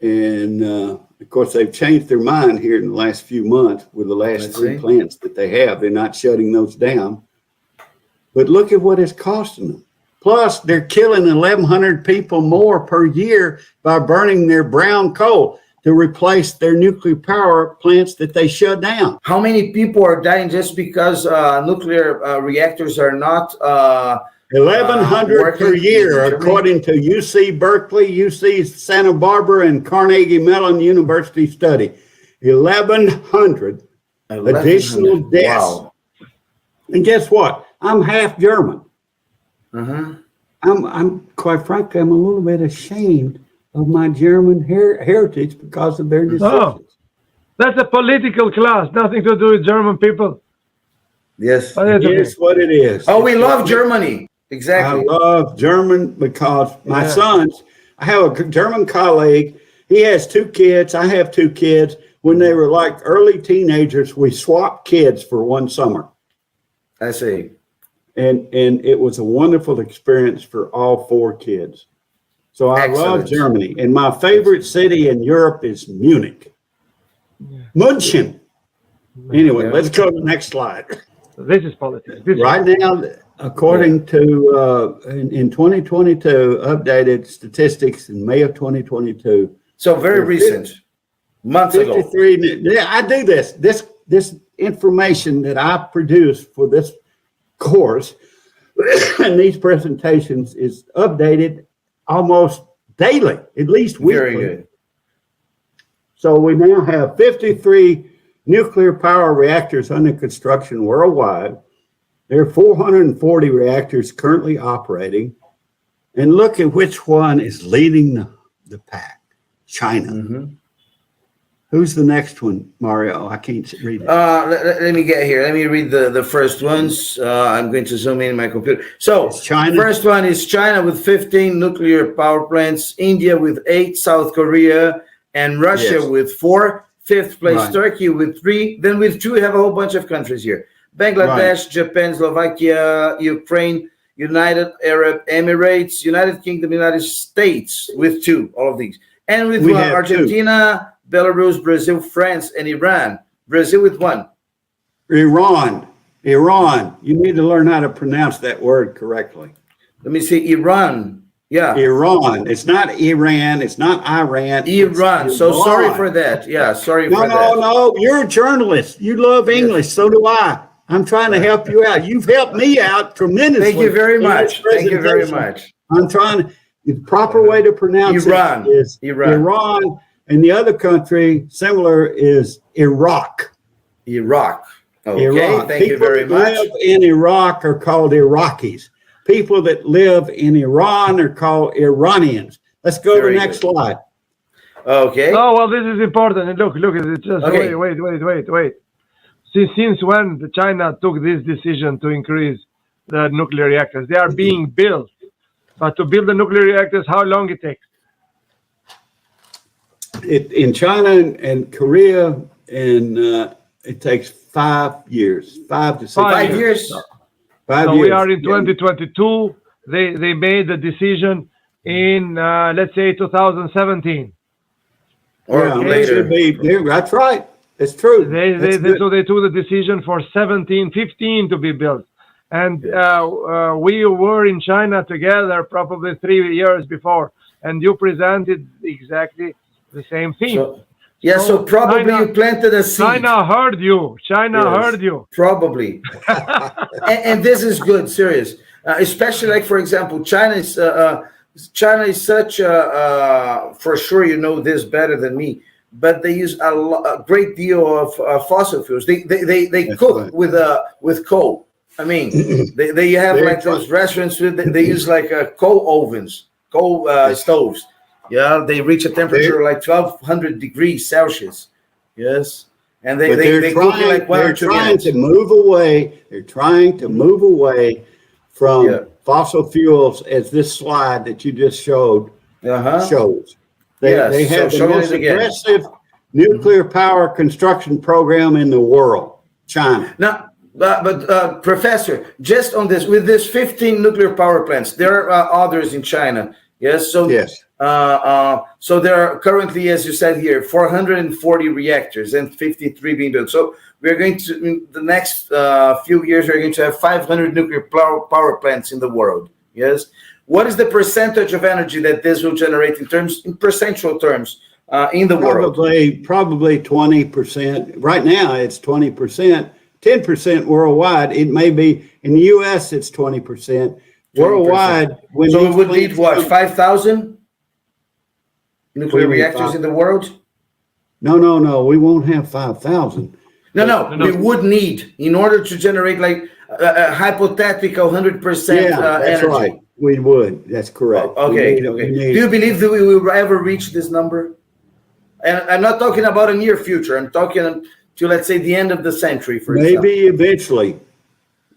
And of course, they've changed their mind here in the last few months with the last three plants that they have. They're not shutting those down. But look at what it's costing them. Plus, they're killing 1,100 people more per year by burning their brown coal to replace their nuclear power plants that they shut down. How many people are dying just because nuclear reactors are not 1,100 per year, according to UC Berkeley, UC Santa Barbara, and Carnegie Mellon University study. 1,100 additional deaths. Wow. And guess what? I'm half German. I'm quite frankly, I'm a little bit ashamed of my German heritage because of their decisions. Oh, that's a political class, nothing to do with German people. Yes. Here's what it is. Oh, we love Germany. Exactly. I love German because my sons, I have a German colleague. He has 2 kids. I have 2 kids. When they were like early teenagers, we swapped kids for one summer. I see. And it was a wonderful experience for all 4 kids. So I love Germany. And my favorite city in Europe is Munich. München. Anyway, let's go to the next slide. This is politics. Right now, according to in 2022, updated statistics in May of 2022. So very recent, months ago. 53. Yeah, I do this. This information that I produce for this course and these presentations is updated almost daily, at least weekly. Very good. So we now have 53 nuclear power reactors under construction worldwide. There are 440 reactors currently operating. And look at which one is leading the pack. China. Who's the next one, Mario? I can't read it. Let me get here. Let me read the first ones. I'm going to zoom in my computer. So China. First one is China with 15 nuclear power plants, India with 8, South Korea, and Russia with 4. Fifth place, Turkey with 3. Then with 2, we have a whole bunch of countries here. Bangladesh, Japan, Slovakia, Ukraine, United Arab Emirates, United Kingdom, United States with 2, all of these. And with 1, Argentina, 2. Belarus, Brazil, France, and Iran. Brazil with 1. Iran. You need to learn how to pronounce that word correctly. Let me see. Iran. Yeah. Iran. It's not Iran. It's not Iran. Iran. So sorry for that. Yeah, sorry for that. No. You're a journalist. You love English. Yes. So do I. I'm trying to help you out. You've helped me out tremendously. Thank you very much. Thank you very much. I'm trying to, the proper way to pronounce Iran. It is Iran. And the other country similar is Iraq. Iraq. Okay. Iraq. Thank you very much. People that live in Iraq are called Iraqis. People that live in Iran are called Iranians. Let's go to the next slide. Okay. Oh, well, this is important. Look, it's just wait. Since when China took this decision to increase the nuclear reactors? They are being built. But to build the nuclear reactors, how long it takes? In China and Korea, and it takes 5 years, 5 to 6 years. 5 so years. We are in 2022. They made the decision in let's say 2017. Or later. That's right. It's true. So they took the decision for 15 to be built. And we were in China together probably 3 years before, and you presented exactly the same thing. So probably China, you planted a seed. China heard you. Heard you. Probably. and this is good, serious. Especially like, for example, China is such a, for sure you know this better than me, but they use a great deal of fossil fuels. They cook with coal. I mean, they have like those restaurants they use like coal ovens, coal stoves. Yeah, they reach a temperature like 1200 degrees Celsius. Yes, and they're trying, like 1 or 2 minutes. To move away. They're trying to move away from fossil fuels, as this slide that you just showed shows. They have the most aggressive nuclear power construction program in the world, China. Now, but Professor, just on this, with this 15 nuclear power plants, there are others in China. Yes. So yes. So there are currently, as you said here, 440 reactors and 53 being built. So we're going to, in the next few years, we're going to have 500 nuclear power plants in the world. Yes. What is the percentage of energy that this will generate in percentual terms in the world? Probably 20%. Right now, it's 20%. 10% worldwide. It may be in the U.S. It's 20%. Worldwide, so it would need what, 5,000 nuclear reactors in the world? No. We won't have 5,000. No. We would need in order to generate like a hypothetical 100% that's energy. Right. We would. That's correct. Okay. Do you believe that we will ever reach this number? And I'm not talking about a near future. I'm talking to, let's say, the end of the century, for example. Maybe eventually.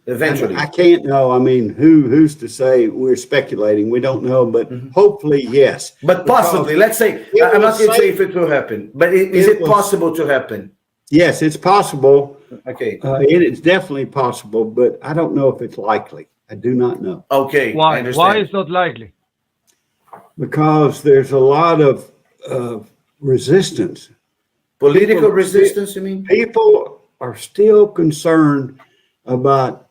I can't know. I mean, who's to say? We're speculating. We don't know, but hopefully, yes. But possibly, let's say, I'm not going to say if it will happen, but is it possible to happen? Yes, it's possible. Okay. It is definitely possible, but I don't know if it's likely. I do not know. Okay. Why? Why is not likely? Because there's a lot of resistance. Political resistance, you mean? People are still concerned about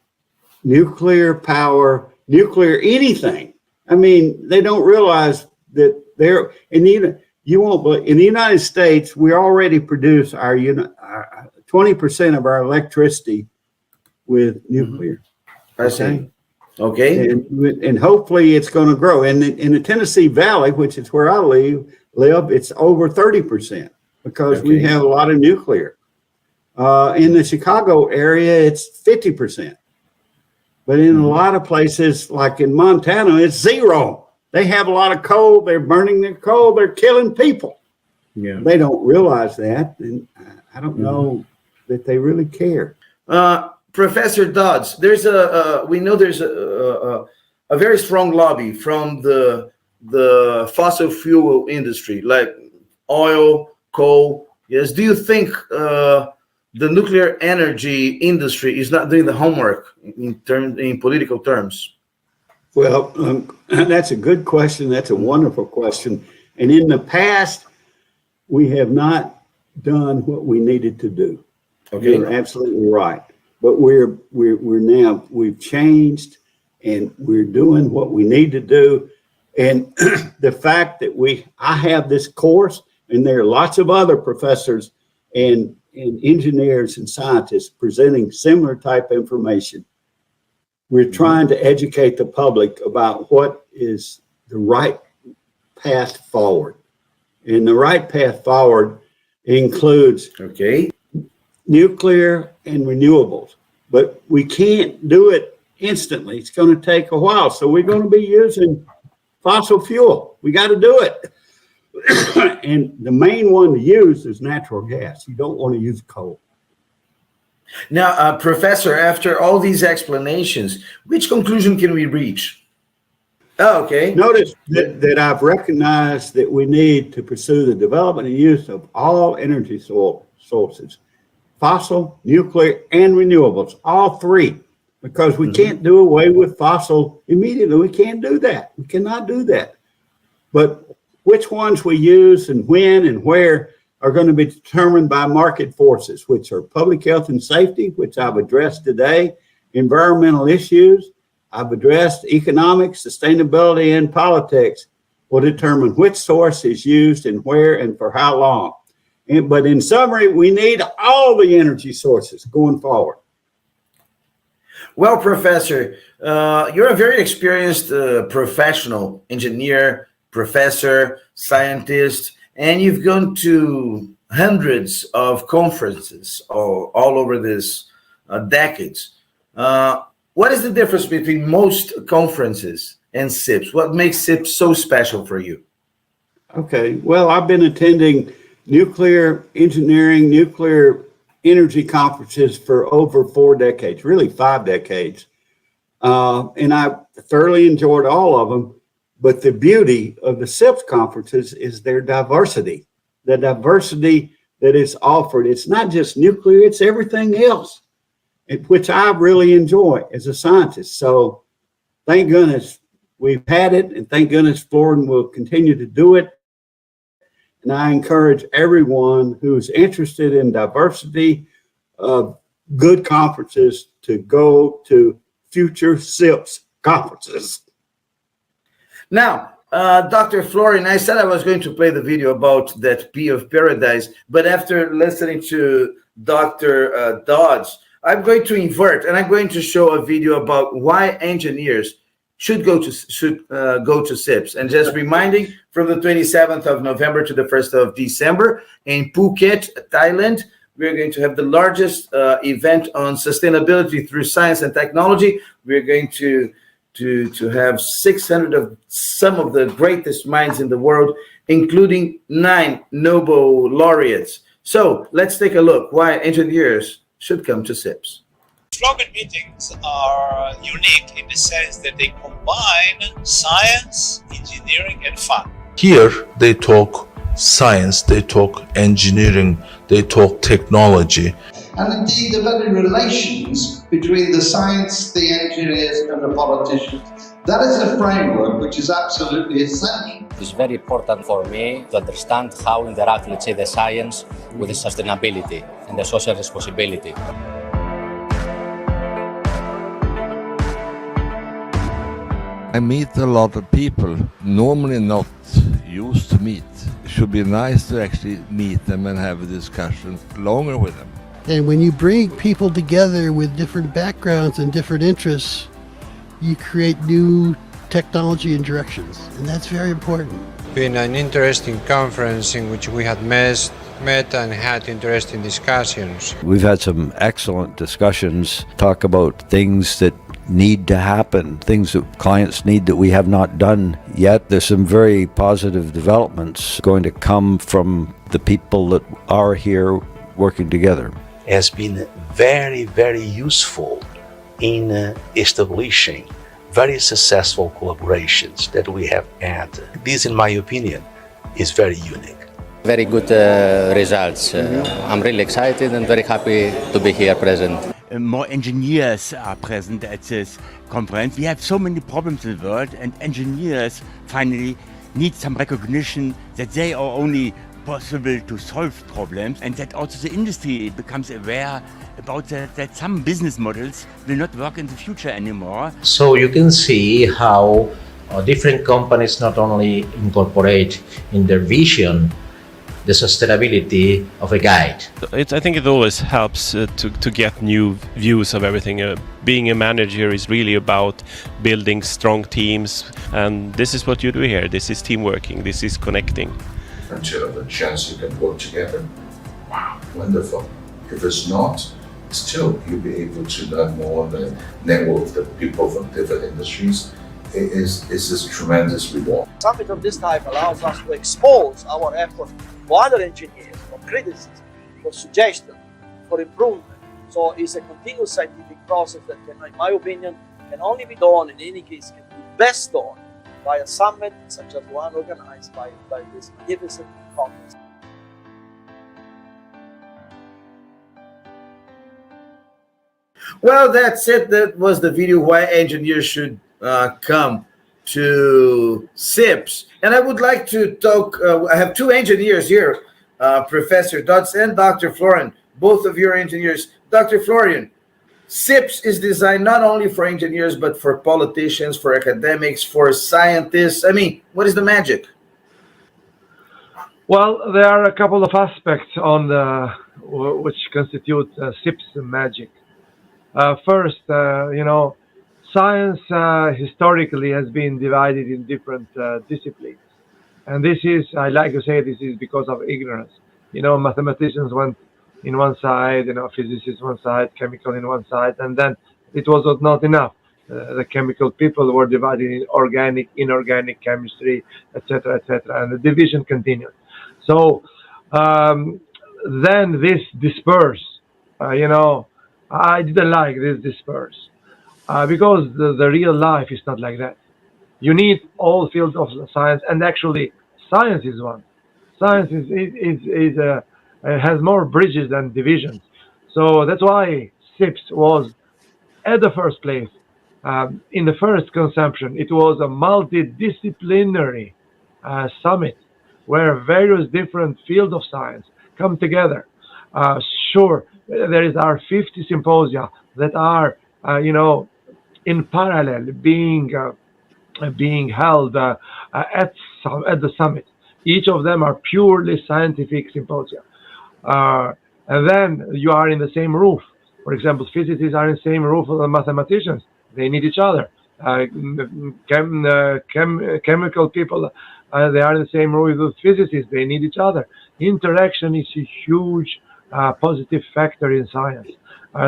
nuclear power, nuclear anything. I mean, they don't realize that they're in the United States. We already produce our 20% of our electricity with nuclear. I see. Okay. And hopefully it's going to grow. And in the Tennessee Valley, which is where I live, it's over 30% because we have a lot of nuclear. In the Chicago area, it's 50%. But in a lot of places, like in Montana, it's 0. They have a lot of coal. They're burning their coal. They're killing people. Yeah. They don't realize that, and I don't know that they really care. Professor Dodds, we know there's a very strong lobby from the fossil fuel industry, like oil, coal. Yes. Do you think the nuclear energy industry is not doing the homework in political terms? Well, that's a good question. That's a wonderful question. And in the past, we have not done what we needed to do. Okay. You're absolutely right. But we've changed, and we're doing what we need to do. And the fact that I have this course, and there are lots of other professors and engineers and scientists presenting similar type information. We're trying to educate the public about what is the right path forward. And the right path forward includes nuclear and renewables. But we can't do it instantly. It's going to take a while. So we're going to be using fossil fuel. We got to do it. And the main one to use is natural gas. You don't want to use coal. Now, Professor, after all these explanations, which conclusion can we reach? Oh, okay. Notice that I've recognized that we need to pursue the development and use of all energy sources, fossil, nuclear, and renewables, all three, because we can't do away with fossil immediately. We can't do that. We cannot do that. But which ones we use and when and where are going to be determined by market forces, which are public health and safety, which I've addressed today, environmental issues, I've addressed economics, sustainability, and politics will determine which source is used and where and for how long. But in summary, we need all the energy sources going forward. Well, Professor, you're a very experienced professional, engineer, professor, scientist, and you've gone to hundreds of conferences all over this decades. What is the difference between most conferences and SIPS? What makes SIPS so special for you? Okay, well, I've been attending nuclear engineering, nuclear energy conferences for over 4 decades, really 5 decades. And I thoroughly enjoyed all of them. But the beauty of the SIPS conferences is their diversity, the diversity that is offered. It's not just nuclear, it's everything else, which I really enjoy as a scientist. So thank goodness we've had it, and thank goodness Florian will continue to do it. And I encourage everyone who's interested in diversity of good conferences to go to future SIPS conferences. Now, Dr. Florian, I said I was going to play the video about that Pea of Paradise, but after listening to Dr. Dodds, I'm going to invert, and I'm going to show a video about why engineers should go to SIPS. And just reminding, from the 27th of November to the 1st of December in Phuket, Thailand, we're going to have the largest event on sustainability through science and technology. We're going to have 600 of some of the greatest minds in the world, including 9 Nobel laureates. So let's take a look why engineers should come to SIPS. Flogen meetings are unique in the sense that they combine science, engineering, and fun. Here they talk science, they talk engineering, they talk technology. And indeed the very relations between the science, the engineers and the politicians. That is a framework which is absolutely essential. It's very important for me to understand how interact, let's say, the science with the sustainability and the social responsibility. I meet a lot of people, normally not used to meet. It should be nice to actually meet them and have a discussion longer with them. And when you bring people together with different backgrounds and different interests, you create new technology and directions, and that's very important. Been an interesting conference in which we had met met and had interesting discussions. We've had some excellent discussions, talk about things that need to happen, things that clients need that we have not done yet. There's some very positive developments going to come from the people that are here working together. Has been very, very useful in establishing very successful collaborations that we have had. This, in my opinion, is very unique. Very good results. I'm really excited and very happy to be here present. More engineers are present at this conference. We have so many problems in the world, and engineers finally need some recognition that they are only possible to solve problems, and that also the industry becomes aware about that some business models will not work in the future anymore. So you can see how different companies not only incorporate in their vision the sustainability of a guide. I think it always helps to get new views of everything. Being a manager is really about building strong teams, and this is what you do here. This is team working, this is connecting. Until the chance you can work together. Wow, wonderful. If it's not, still you'll be able to learn more, the network of the people from different industries. It is this tremendous reward. Summit of this type allows us to expose our effort to other engineers for criticism, for suggestion, for improvement. So it's a continuous scientific process that can, in my opinion, can only be done, in any case, can be best done by a summit such as one organized by this magnificent conference. Well, that's it. That was the video why engineers should come to SIPS. And I would like to talk, I have two engineers here, Professor Dodds and Dr. Florian, both of you are engineers. Dr. Florian, SIPS is designed not only for engineers, but for politicians, for academics, for scientists. I mean, what is the magic? Well, there are a couple of aspects on which constitute SIPS magic. First, science historically has been divided in different disciplines. And this is, I like to say, this is because of ignorance. Mathematicians went in one side, physicists one side, chemical in one side, and then it was not enough. The chemical people were divided in organic, inorganic chemistry, etc., etc., and the division continued. So then this dispersed. I didn't like this disperse because the real life is not like that. You need all fields of science, and actually, science is one. Science has more bridges than divisions. So that's why SIPS was at the first place. In the first conception, it was a multidisciplinary summit where various different fields of science come together. Sure, there are 50 symposia that are, in parallel being held at the summit. Each of them are purely scientific symposia. And then you are in the same roof. For example, physicists are in the same roof as the mathematicians. They need each other. Chemical people, they are in the same roof with physicists. They need each other. Interaction is a huge positive factor in science.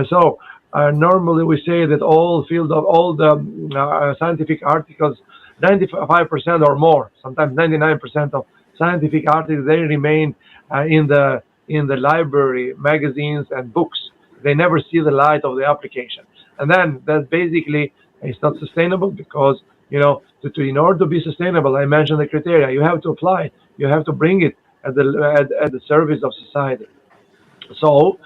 So normally we say that all the scientific articles, 95% or more, sometimes 99% of scientific articles, they remain in the library, magazines and books. They never see the light of the application. And then that basically is not sustainable because, in order to be sustainable, I mentioned the criteria. You have to apply it. You have to bring it at the service of society. So,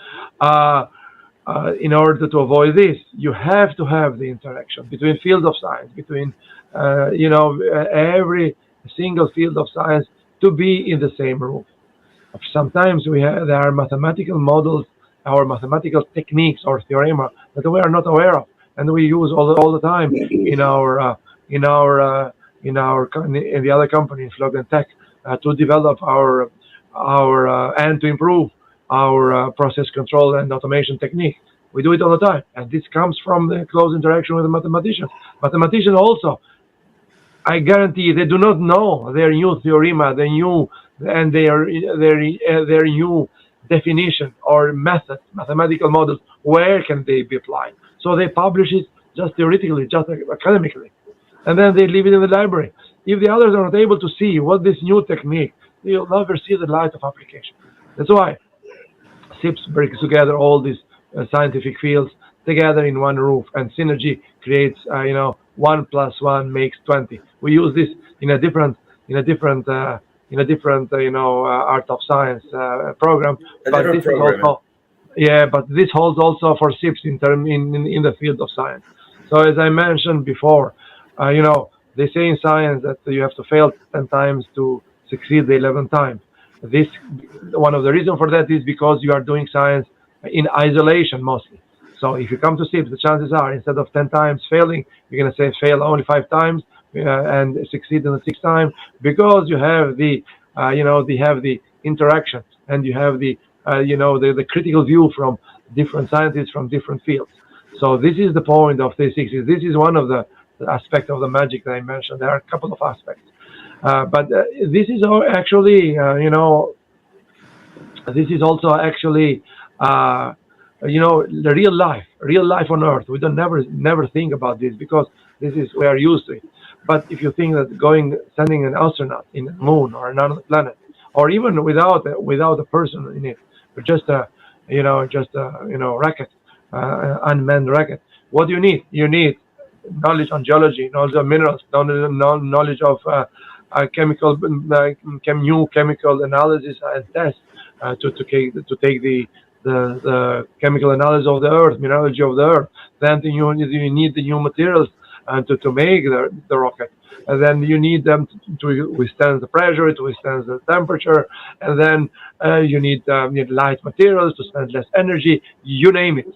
in order to avoid this, you have to have the interaction between fields of science, between, every single field of science to be in the same room. Sometimes there are mathematical models or mathematical techniques or theorema that we are not aware of, and we use all the time in the other company, in Flogen Tech, to develop our and to improve our process control and automation technique. We do it all the time, and this comes from the close interaction with the mathematicians. Mathematicians also, I guarantee, they do not know their new theorema, their and their new definition or methods, mathematical models, where can they be applied? So they publish it just theoretically, just academically, and then they leave it in the library. If the others are not able to see what this new technique, they'll never see the light of application. That's why SIPS brings together all these scientific fields together in one roof, and synergy creates, 1 + 1 makes 20. We use this in a different art of science program, but this is also, but this holds also for SIPS in the field of science. So as I mentioned before, they say in science that you have to fail 10 times to succeed the 11th time. One of the reasons for that is because you are doing science in isolation mostly. So if you come to SIPS, the chances are instead of 10 times failing, you're going to say fail only 5 times and succeed in the 6th time, because you have the interaction, and you have the critical view from different scientists from different fields. So this is the point of 360. This is one of the aspects of the magic that I mentioned. There are a couple of aspects. But this is actually, this is also actually, the real life on Earth. We don't never think about this because we are used to it. But if you think that sending an astronaut in the moon or another planet, or even without a person in it, but just a rocket, unmanned rocket, what do you need? You need knowledge on geology, knowledge of minerals, knowledge of new chemical analysis and tests to take the chemical analysis of the Earth, mineralogy of the Earth. Then you need the new materials to make the rocket. And then you need them to withstand the pressure, to withstand the temperature, and then you need light materials to spend less energy. You name it.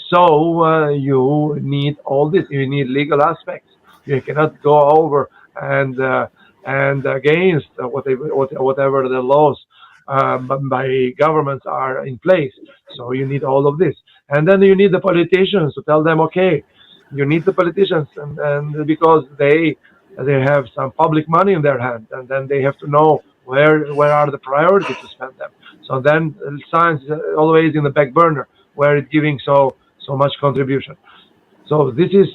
So you need all this. You need legal aspects. You cannot go over and against whatever the laws by governments are in place. So you need all of this, and then you need the politicians to tell them, okay, you need the politicians, and because they have some public money in their hand, and then they have to know where are the priorities to spend them. So then science is always in the back burner, where it's giving so much contribution. So this is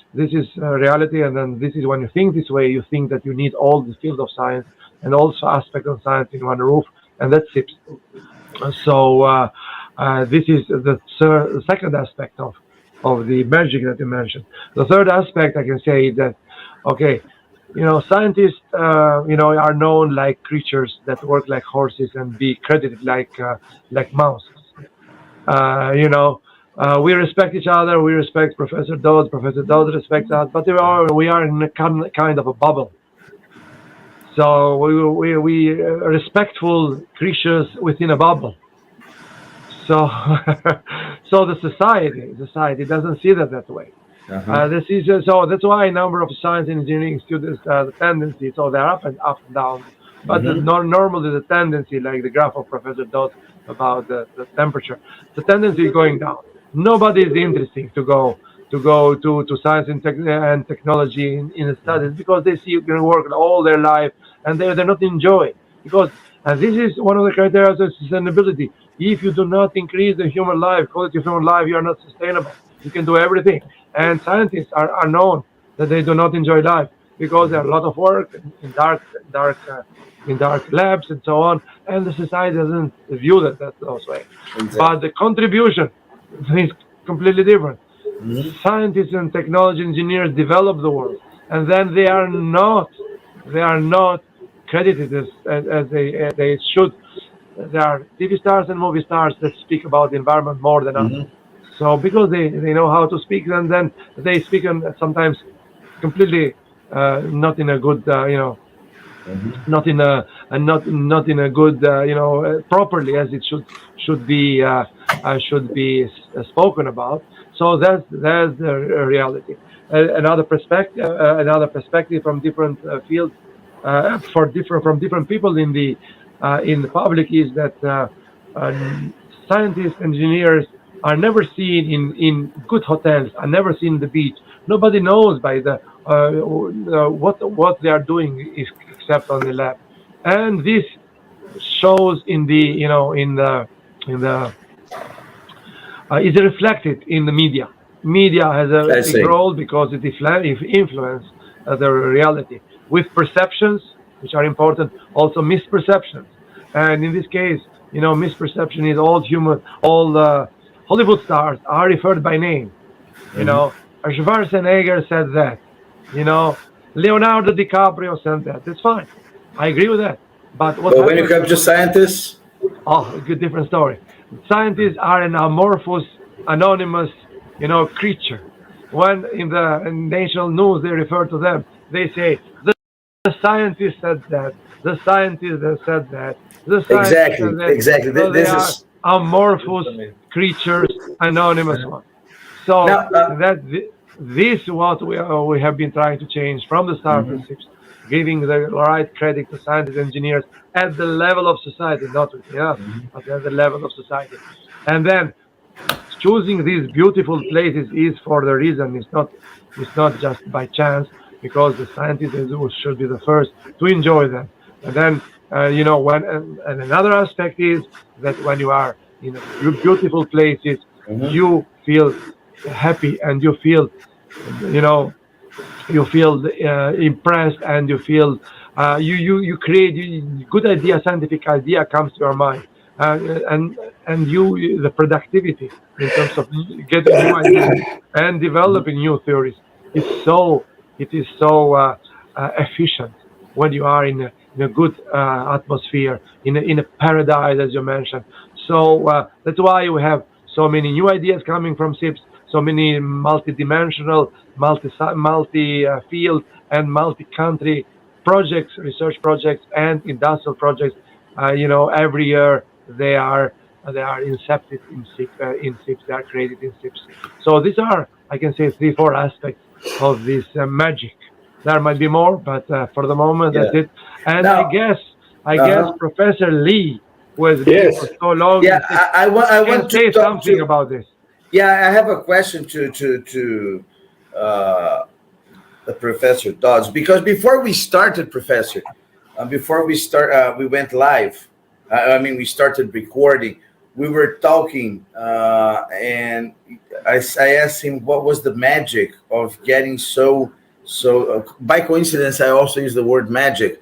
reality, and then this is when you think this way, you think that you need all the field of science and also aspects of science in one roof, and that's SIPS. So this is the second aspect of the magic that you mentioned. The third aspect I can say is that, okay, scientists, are known like creatures that work like horses and be credited like mouses. We respect each other. We respect Professor Dodds. Professor Dodds respects us, but we are in a kind of a bubble. So we respectful creatures within a bubble. So so the society doesn't see that way. So that's why a number of science and engineering students the tendency, so they're up and down. But normally the tendency, like the graph of Professor Dodds about the temperature, the tendency is going down. Nobody is interested to go to science and technology in the studies, because they see you can work all their life and they're not enjoying, because this is one of the criteria of sustainability. If you do not increase the human life, quality of human life, you are not sustainable. You can do everything. And scientists are known that they do not enjoy life because there are a lot of work in dark labs and so on, and the society doesn't view that way. Exactly. But the contribution is completely different. Mm-hmm. Scientists and technology engineers develop the world, and then they are not credited as they should. There are TV stars and movie stars that speak about the environment more than us. So because they know how to speak, and then they speak sometimes completely not in a good not in a good properly as it should be spoken about. So that's the reality. Another perspective from different fields from different people in the public is that scientists, engineers are never seen in good hotels, are never seen on the beach. Nobody knows by what they are doing except on the lab. And this shows in the is reflected in the media. Media has a big role because it influences the reality with perceptions, which are important, also misperceptions. And in this case, misperception is all Hollywood stars are referred by name. Schwarzenegger said that. Leonardo DiCaprio said that. That's fine. I agree with that. But when it comes to scientists? Oh, a good different story. Scientists are an amorphous, anonymous, creature. When in the national news they refer to them, they say, the scientist said that, the scientist said that, the scientist said that. Exactly. So they are amorphous creatures, anonymous ones. So this is what we have been trying to change from the start of SIPS, giving the right credit to scientists and engineers at the level of society, not with but at the level of society. And then choosing these beautiful places is for the reason. It's not just by chance, because the scientists should be the first to enjoy them. And then and another aspect is that when you are in beautiful places, you feel happy and you feel impressed, and you feel you create good idea, scientific idea comes to your mind, and the productivity in terms of getting new ideas and developing new theories is so efficient when you are in a good atmosphere, in a paradise, as you mentioned. So that's why we have so many new ideas coming from SIPS, so many multi-dimensional, multi-field and multi-country projects, research projects and industrial projects. Every year they are incepted in SIPS, they are created in SIPS. So these are, I can say, 3-4 aspects of this magic. There might be more, but for the moment, that's it. And I guess Professor Lee, who has been for so long, I want to say something about this. Yeah, I have a question to the Professor Dodds, because before we started, Professor, we went live. We started recording. We were talking, and I asked him what was the magic of getting so. By coincidence, I also use the word magic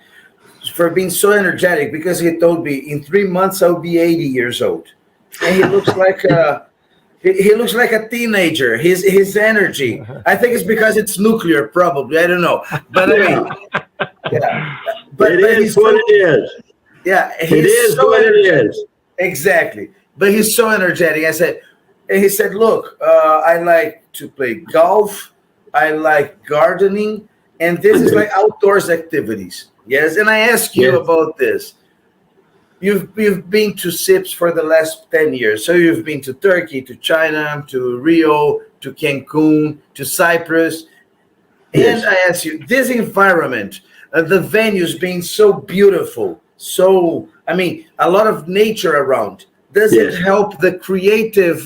for being so energetic, because he told me in 3 months I'll be 80 years old, and he looks like he looks like a teenager. His energy. I think it's because it's nuclear, probably. I don't know, but but it is what it is. Yeah, it is what it is. Exactly. But he's so energetic. He said, look, I like to play golf. I like gardening. And this is like outdoors activities. Yes. And I ask you about this. You've been to SIPS for the last 10 years. So you've been to Turkey, to China, to Rio, to Cancun, to Cyprus. And I ask you, this environment, the venues being so beautiful, so, a lot of nature around. Does it help the creative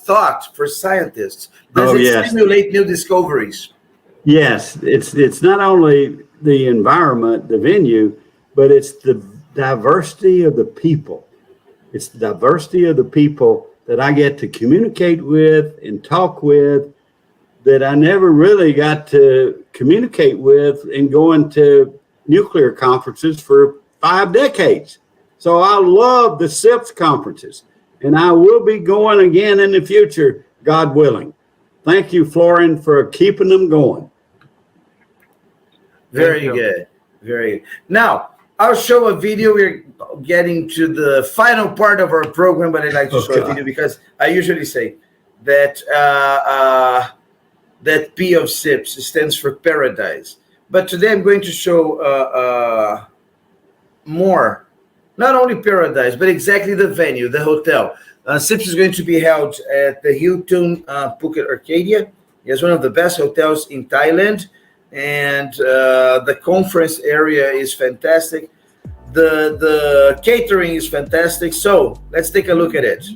thought for scientists? Does it stimulate new discoveries? Yes, it's not only the environment, the venue, but it's the diversity of the people. It's the diversity of the people that I get to communicate with and talk with that I never really got to communicate with and going to nuclear conferences for 5 decades. So I love the SIPS conferences, and I will be going again in the future, God willing. Thank you, Florian, for keeping them going. Very good. Very good. Now, I'll show a video. We're getting to the final part of our program, but I like to show a video because I usually say that that P of SIPS stands for paradise. But today I'm going to show more, not only paradise, but exactly the venue, the hotel. SIPS is going to be held at the Hilton Phuket Arcadia. It's one of the best hotels in Thailand, and the conference area is fantastic. The catering is fantastic. So let's take a look at it.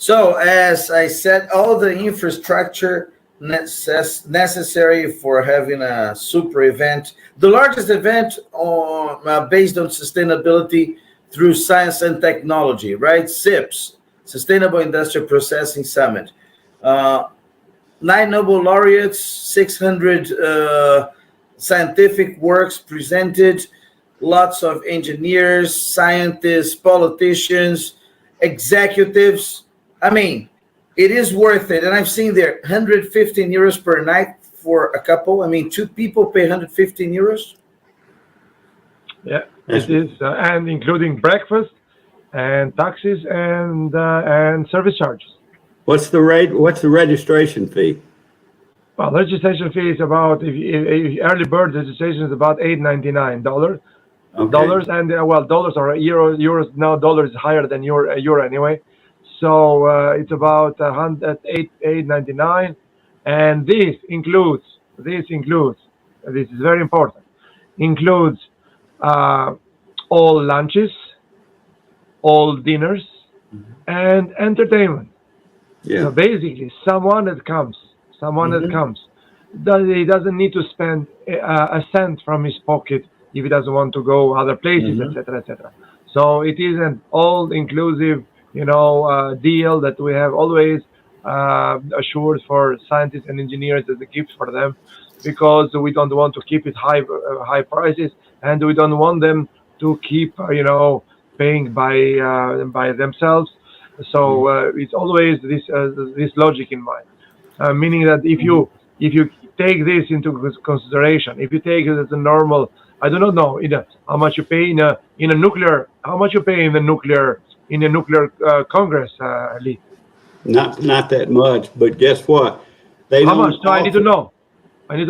So, as I said, all the infrastructure necessary for having a super event, the largest event based on sustainability through science and technology, right? SIPS, Sustainable Industrial Processing Summit. 9 Nobel laureates, 600 scientific works presented, lots of engineers, scientists, politicians, executives. I mean, it is worth it. And I've seen there 115 euros per night for a couple. I mean, 2 people pay 115 euros. Yeah, it is, and including breakfast and taxis and service charges. What's the rate? What's the registration fee? Well, registration fee is about, if early bird registration is about $8.99 dollars, and dollars or euros now. Dollar is higher than euro anyway, so it's about $8.99, and this includes. This is very important. Includes all lunches, all dinners, and entertainment. Yeah. So basically, someone that comes, he doesn't need to spend a cent from his pocket if he doesn't want to go other places, etc., etc. So it is an all-inclusive, deal that we have always assured for scientists and engineers as a gift for them, because we don't want to keep it high prices, and we don't want them to keep, paying by themselves. So it's always this logic in mind, meaning that if you take this into consideration, if you take it as a normal, I do not know how much you pay in a nuclear, how much you pay in a nuclear Congress, Lee. Not that much, but guess what? How much? No, I need to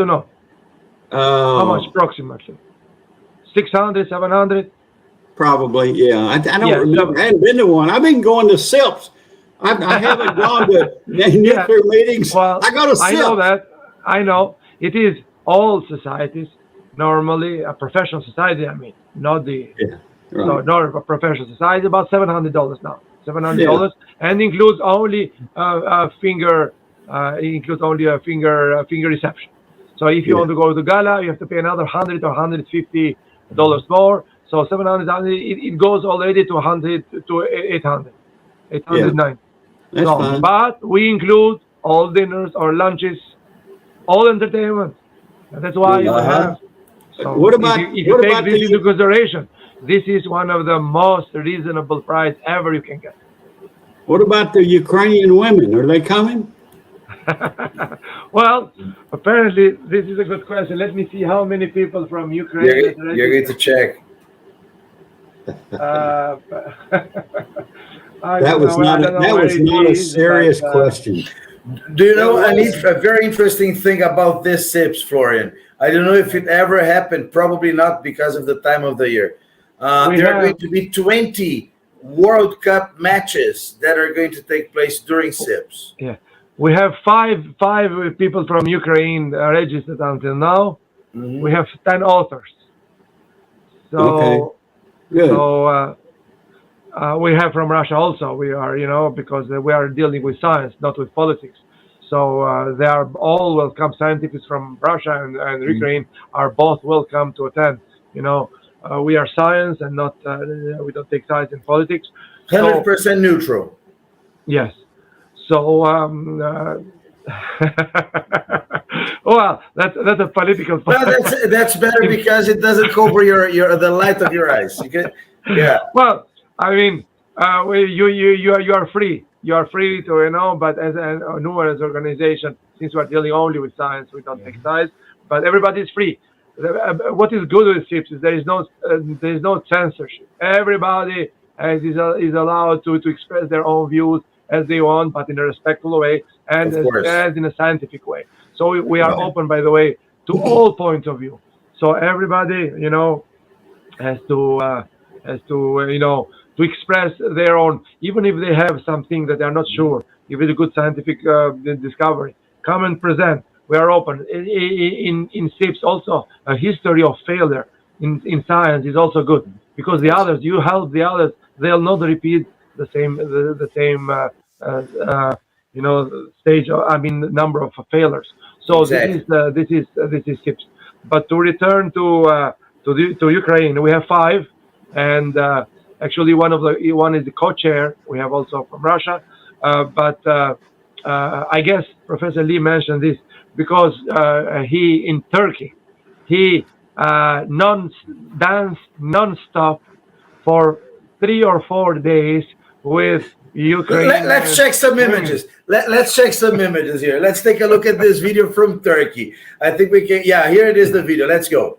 know. How much approximately? 600, 700? Probably, yeah. I don't remember. I hadn't been to one. I've been going to SIPS. I haven't gone to nuclear meetings. Well, I go to SIPS. I know that. I know. It is all societies. Normally, a professional society, not the... Yeah, right. So, not a professional society, about $700 now. $700, and includes only a finger reception. So if you want to go to the gala, you have to pay another $100 or $150 more. So $700, it goes already to 100 to 800, 809. That's fine. But we include all dinners or lunches, all entertainment. And that's why you have. So what about if you take this into consideration, this is one of the most reasonable price ever you can get. What about the Ukrainian women? Are they coming? Well, apparently this is a good question. Let me see how many people from Ukraine. You're going to check. That was not a serious question. Do you know a very interesting thing about this SIPS, Florian? I don't know if it ever happened. Probably not, because of the time of the year. There are going to be 20 World Cup matches that are going to take place during SIPS. Yeah, we have five people from Ukraine registered until now. We have 10 authors. So, good. So we have from Russia also. We are, because we are dealing with science, not with politics. So they are all welcome. Scientists from Russia and Ukraine are both welcome to attend. We are science and not, we don't take sides in politics. 100% neutral. Yes. So, well, that's a political. Well, that's better, because it doesn't cover the light of your eyes. Yeah. Well, you are free. You are free to, but as a numerous organization, since we're dealing only with science, we don't take sides. But everybody is free. What is good with SIPS is there is no censorship. Everybody is allowed to express their own views as they want, but in a respectful way and as in a scientific way. So we are open, by the way, to all points of view. So everybody, has to express their own, even if they have something that they are not sure, if it's a good scientific discovery, come and present. We are open. In SIPS also, a history of failure in science is also good, because the others, you help the others, they'll not repeat the same stage. Number of failures. So Exactly. this is SIPS. But to return to Ukraine, we have 5, and actually one is the co-chair. We have also from Russia, but I guess Professor Lee mentioned this because he in Turkey danced non-stop for 3 or 4 days with Ukraine. Let's check some images. Let's check some images here. Let's take a look at this video from Turkey. I think we can. Yeah, here it is, the video. Let's go.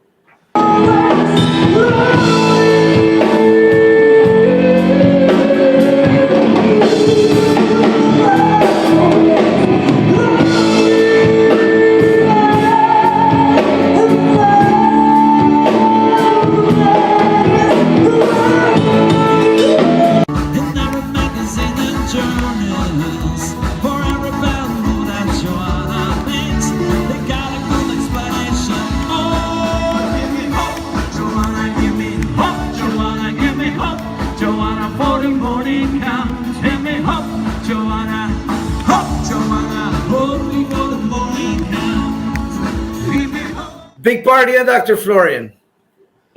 Big party, Dr. Florian.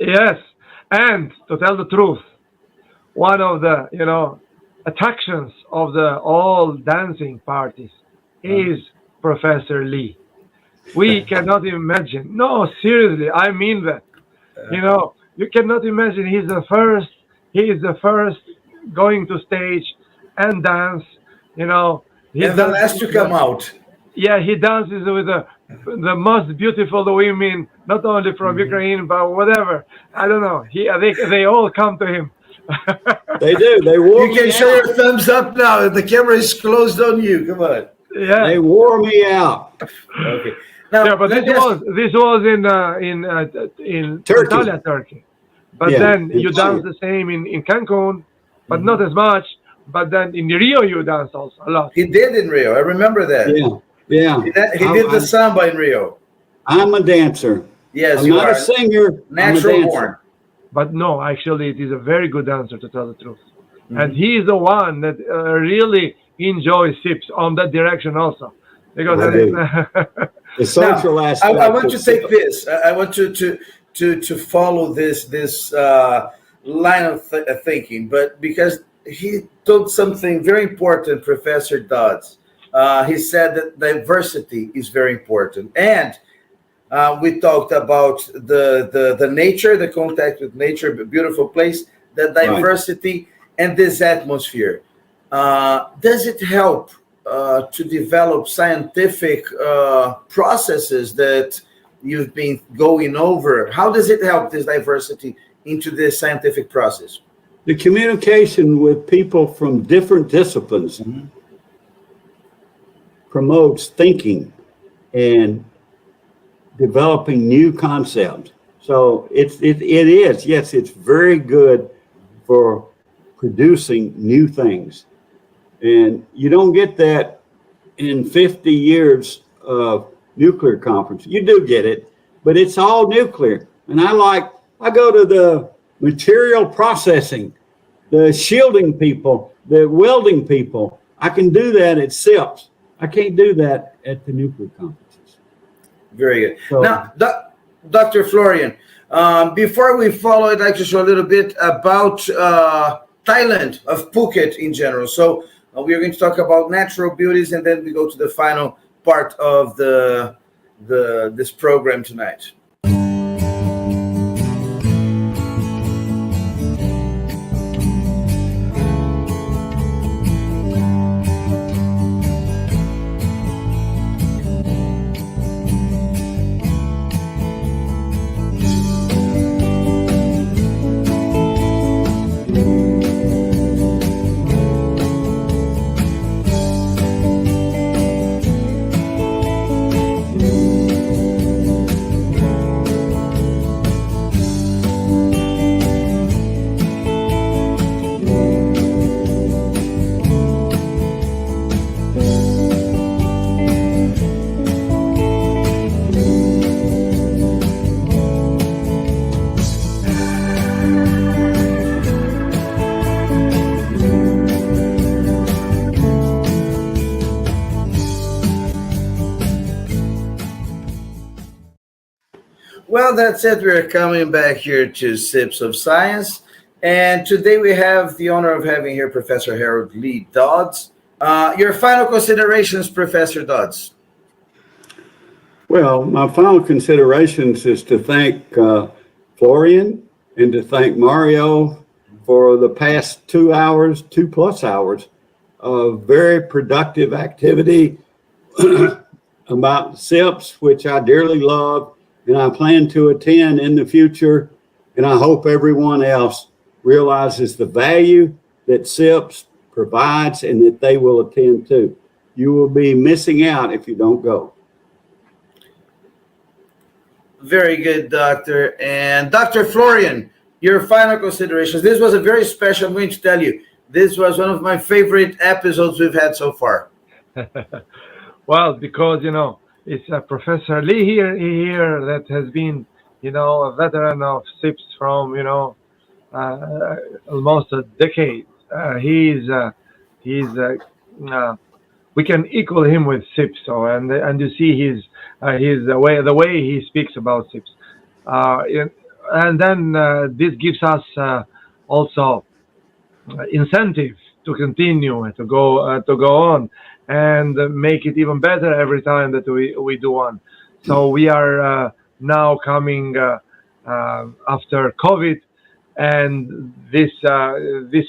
Yes, and to tell the truth, one of the attractions of the all dancing parties is Professor Lee. We cannot imagine. No, seriously, I mean that. You cannot imagine. He is the first going to stage and dance. He the last to come out. Yeah, he dances with the most beautiful women, not only from Ukraine, but whatever. I don't know. They all come to him. They do. They wore You can show your thumbs up now. The camera is closed on you. Come on. Yeah. They wore me out. Okay. Now, but this was in Turkey. Antalya, Turkey. But then you dance the same in Cancun, but not as much. But then in Rio you dance also a lot. He did in Rio. I remember that. Yeah. He did the samba in Rio. I'm a dancer. Yes, I'm you not are. a singer. Natural born. But no, actually, it is a very good dancer, to tell the truth. And he is the one that really enjoys SIPS on that direction also. Because the social aspect. I want to take this. I want to follow this line of thinking, but because he told something very important, Professor Dodds. He said that diversity is very important, and we talked about the nature, the contact with nature, a beautiful place, the diversity, and this atmosphere. Does it help to develop scientific processes that you've been going over? How does it help this diversity into this scientific process? The communication with people from different disciplines promotes thinking and developing new concepts. So it is, yes, it's very good for producing new things. And you don't get that in 50 years of nuclear conference. You do get it, but it's all nuclear. And I go to the material processing, the shielding people, the welding people. I can do that at SIPS. I can't do that at the nuclear conferences. Very good. So, now, Dr. Florian, before we follow, I'd like to show a little bit about Thailand, of Phuket in general. So we are going to talk about natural beauties, and then we go to the final part of this program tonight. Well, that's it. We're coming back here to Sips of Science. And today we have the honor of having here Professor Harold Lee Dodds. Your final considerations, Professor Dodds. Well, my final considerations is to thank Florian and to thank Mario for the past 2 hours, 2+ hours of very productive activity about SIPS, which I dearly love, and I plan to attend in the future. And I hope everyone else realizes the value that SIPS provides and that they will attend to. You will be missing out if you don't go. Very good, Doctor. And Dr. Florian, your final considerations. This was a very special, I'm going to tell you, this was one of my favorite episodes we've had so far. Well, because, it's Professor Lee here that has been, a veteran of SIPS from, almost a decade. We can equal him with SIPS. So, and you see the way he speaks about SIPS. And then this gives us also incentive to continue to go on and make it even better every time that we do one. So we are now coming after COVID, and this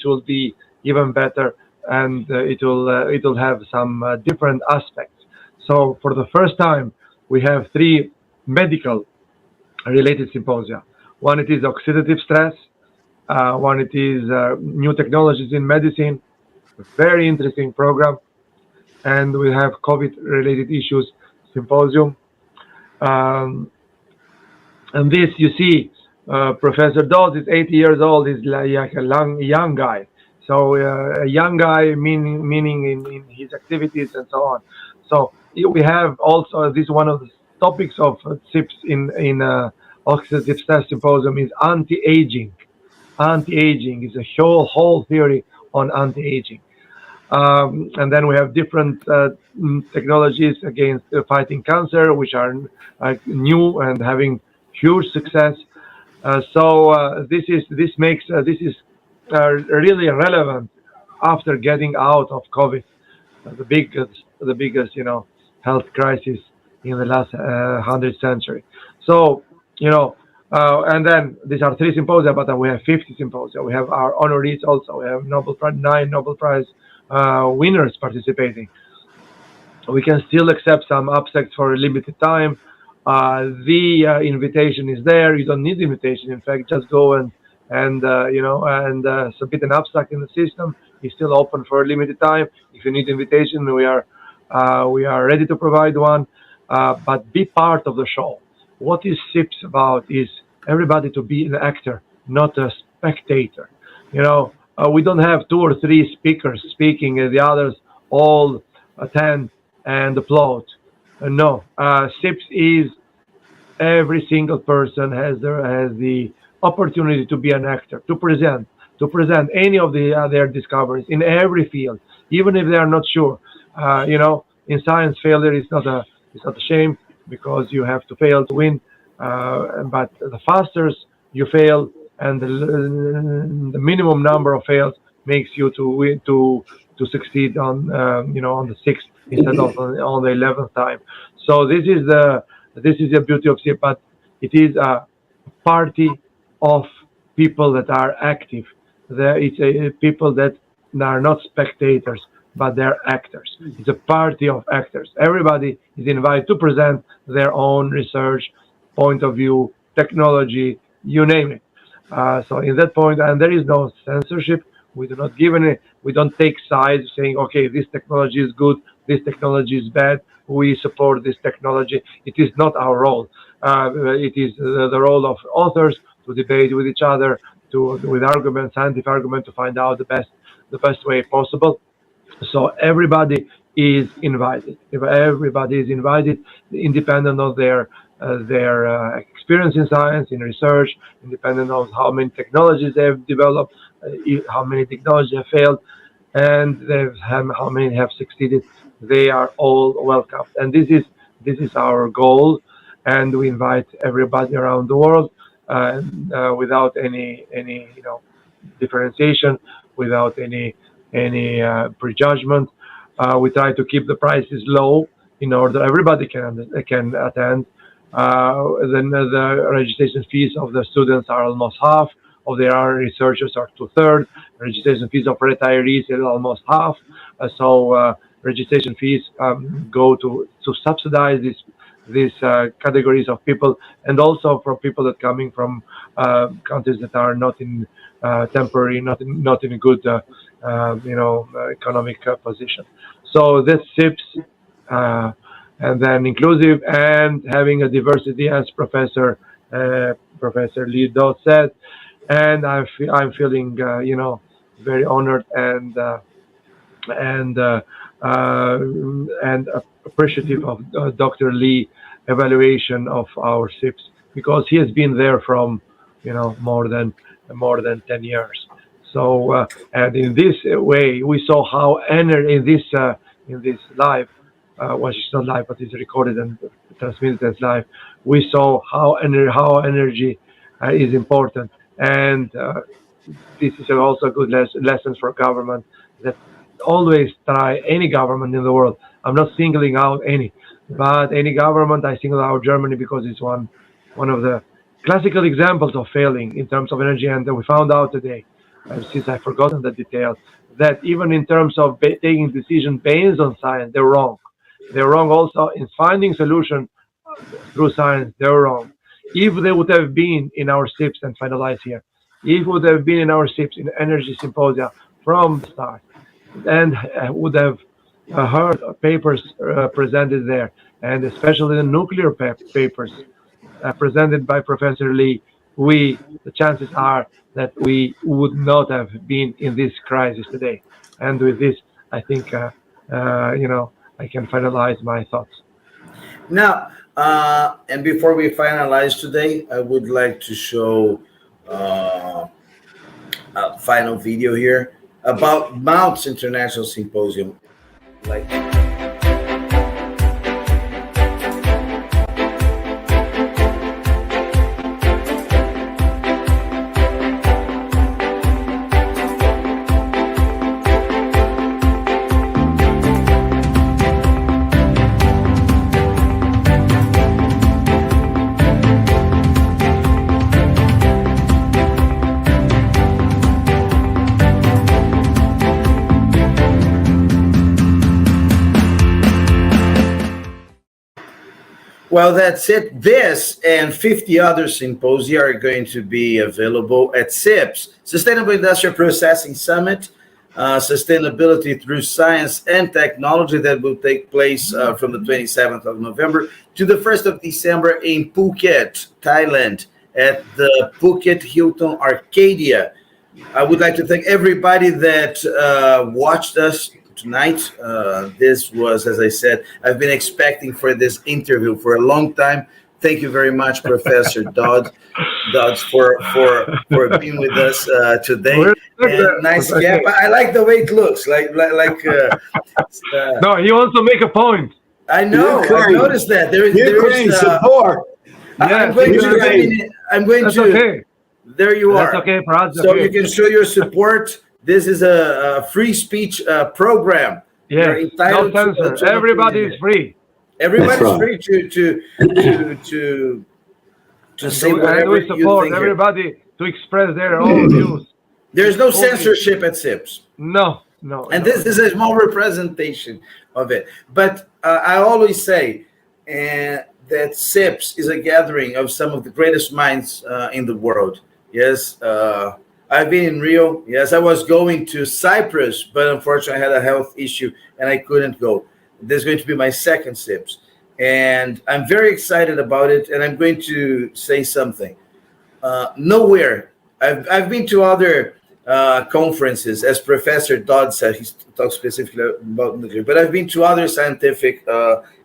will be even better, and it will have some different aspects. So for the first time, we have 3 medical related symposia. One it is oxidative stress, one it is new technologies in medicine, a very interesting program, and we have COVID related issues symposium. And this, you see, Professor Dodds is 80 years old, is like a young guy. So a young guy meaning in his activities and so on. So we have also this one of the topics of SIPS in oxidative stress symposium is anti-aging. Anti-aging is a whole theory on anti-aging. And then we have different technologies against fighting cancer, which are new and having huge success. So this is really relevant after getting out of COVID, the biggest health crisis in the last 100th century. So and then these are 3 symposia, but we have 50 symposia. We have our honorees also. We have 9 Nobel Prize winners participating. We can still accept some abstracts for a limited time. The invitation is there. You don't need the invitation. In fact, just go and submit an abstract in the system. It's still open for a limited time. If you need invitation, we are ready to provide one. But be part of the show. What is SIPS about is everybody to be an actor, not a spectator. We don't have 2 or 3 speakers speaking and the others all attend and applaud. No, SIPS is every single person has the opportunity to be an actor, to present any of their discoveries in every field, even if they are not sure. In science, failure is not a shame, because you have to fail to win. But the faster you fail, and the minimum number of fails makes you to succeed on the 6th instead of on the 11th time. So this is the beauty of SIPS, but it is a party of people that are active. It's people that are not spectators, but they're actors. It's a party of actors. Everybody is invited to present their own research, point of view, technology, you name it. So in that point, and there is no censorship. We do not we don't take sides saying, okay, this technology is good, this technology is bad, we support this technology. It is not our role. It is the role of authors to debate with each other, with argument, scientific argument, to find out the best way possible. So everybody is invited. If everybody is invited, independent of their experience in science, in research, independent of how many technologies they have developed, how many technologies have failed, and how many have succeeded. They are all welcome, and this is our goal. and we invite everybody around the world without any differentiation, without any prejudgment. We try to keep the prices low in order everybody can attend. Then the registration fees of the students are almost half, of their researchers are 2/3. Registration fees of retirees is almost half. So registration fees go to subsidize these categories of people, and also from people that coming from countries that are not in temporary, not in a good economic position. So this SIPS. And then inclusive and having a diversity, as Professor Lee Dodds said, and I'm feeling very honored and appreciative of Dr. Lee evaluation of our SIPS, because he has been there from more than 10 years. So and in this way we saw how in this live. Well, it's not live, but it's recorded and transmitted as live. We saw how energy is important, and this is also a good lesson for government, that always try, any government in the world. I'm not singling out any, but any government, I single out Germany because it's one of the classical examples of failing in terms of energy. And we found out today, since I've forgotten the details, that even in terms of taking decisions based on science, they're wrong. They're wrong also in finding solution through science. They're wrong. If they would have been in our SIPS, and finalize here, if would have been in our SIPS in energy symposia from the start, and would have heard papers presented there, and especially the nuclear papers presented by Professor Lee, the chances are that we would not have been in this crisis today. And with this, I think I can finalize my thoughts. Now, and before we finalize today, I would like to show a final video here about Mauntz International Symposium. Well, that's it. This and 50 other symposia are going to be available at SIPS, Sustainable Industrial Processing Summit, Sustainability Through Science and Technology, that will take place from the 27th of November to the 1st of December in Phuket, Thailand, at the Phuket Hilton Arcadia. I would like to thank everybody that watched us tonight. This was, as I said, I've been expecting for this interview for a long time. Thank you very much, Professor Dodds, for being with us today. And nice cap. I like the way it looks. No, he wants to make a point. I know. I noticed that. There is support. I'm going to. Okay. There you are. That's okay, Brad. So you can show your support. This is a free speech program. Yeah, no censor. Everybody is free. Everybody's free to say whatever we support you think everybody to express their own views. There's no censorship at SIPS. No. And this is a small representation of it. But I always say that SIPS is a gathering of some of the greatest minds in the world. Yes. I've been in Rio. Yes, I was going to Cyprus, but unfortunately I had a health issue and I couldn't go. This is going to be my second SIPS. And I'm very excited about it. And I'm going to say something. Nowhere. I've been to other conferences, as Professor Dodds said. He talked specifically about nuclear. But I've been to other scientific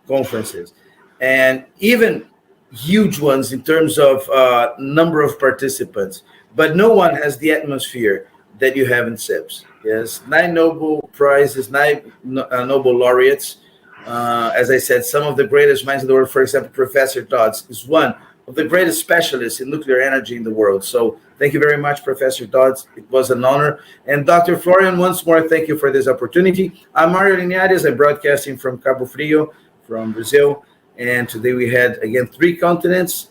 conferences. And even huge ones in terms of number of participants. But no one has the atmosphere that you have in SIPS. Yes, 9 Nobel Prizes, 9 Nobel laureates, As I said, some of the greatest minds in the world. For example, Professor Dodds is one of the greatest specialists in nuclear energy in the world. So thank you very much, Professor Dodds. It was an honor. And Dr. Florian, once more, thank you for this opportunity. I'm Mario Linhares. I'm broadcasting from Cabo Frio, from Brazil. And today we had, again, two continents.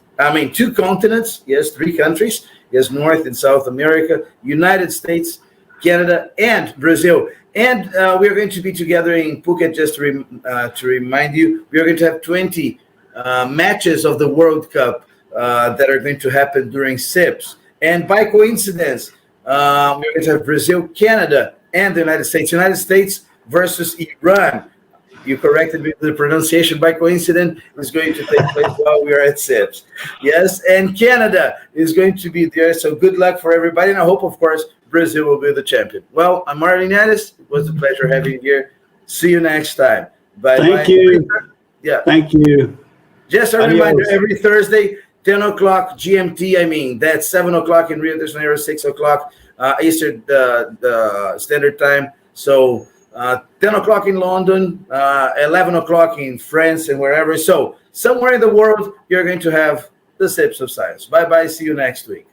Yes, 3 countries. Yes, North and South America, United States, Canada, and Brazil. And we're going to be together in Phuket, just to remind you, we are going to have 20 matches of the World Cup that are going to happen during SIPS. And by coincidence, we're going to have Brazil, Canada, and the United States. United States versus Iran. You corrected me with the pronunciation. By coincidence, is going to take place while we are at SIPS. Yes, and Canada is going to be there. So good luck for everybody. And I hope, of course, Brazil will be the champion. Well, I'm Mario Linhares. It was a pleasure having you here. See you next time. Bye. Thank you. Yeah. Thank you. Just a reminder, every Thursday, 10 o'clock GMT, that's 7 o'clock in Rio de Janeiro, 6 o'clock Eastern Standard Time. So 10 o'clock in London, 11 o'clock in France and wherever. So somewhere in the world, you're going to have the SIPS of Science. Bye-bye. See you next week.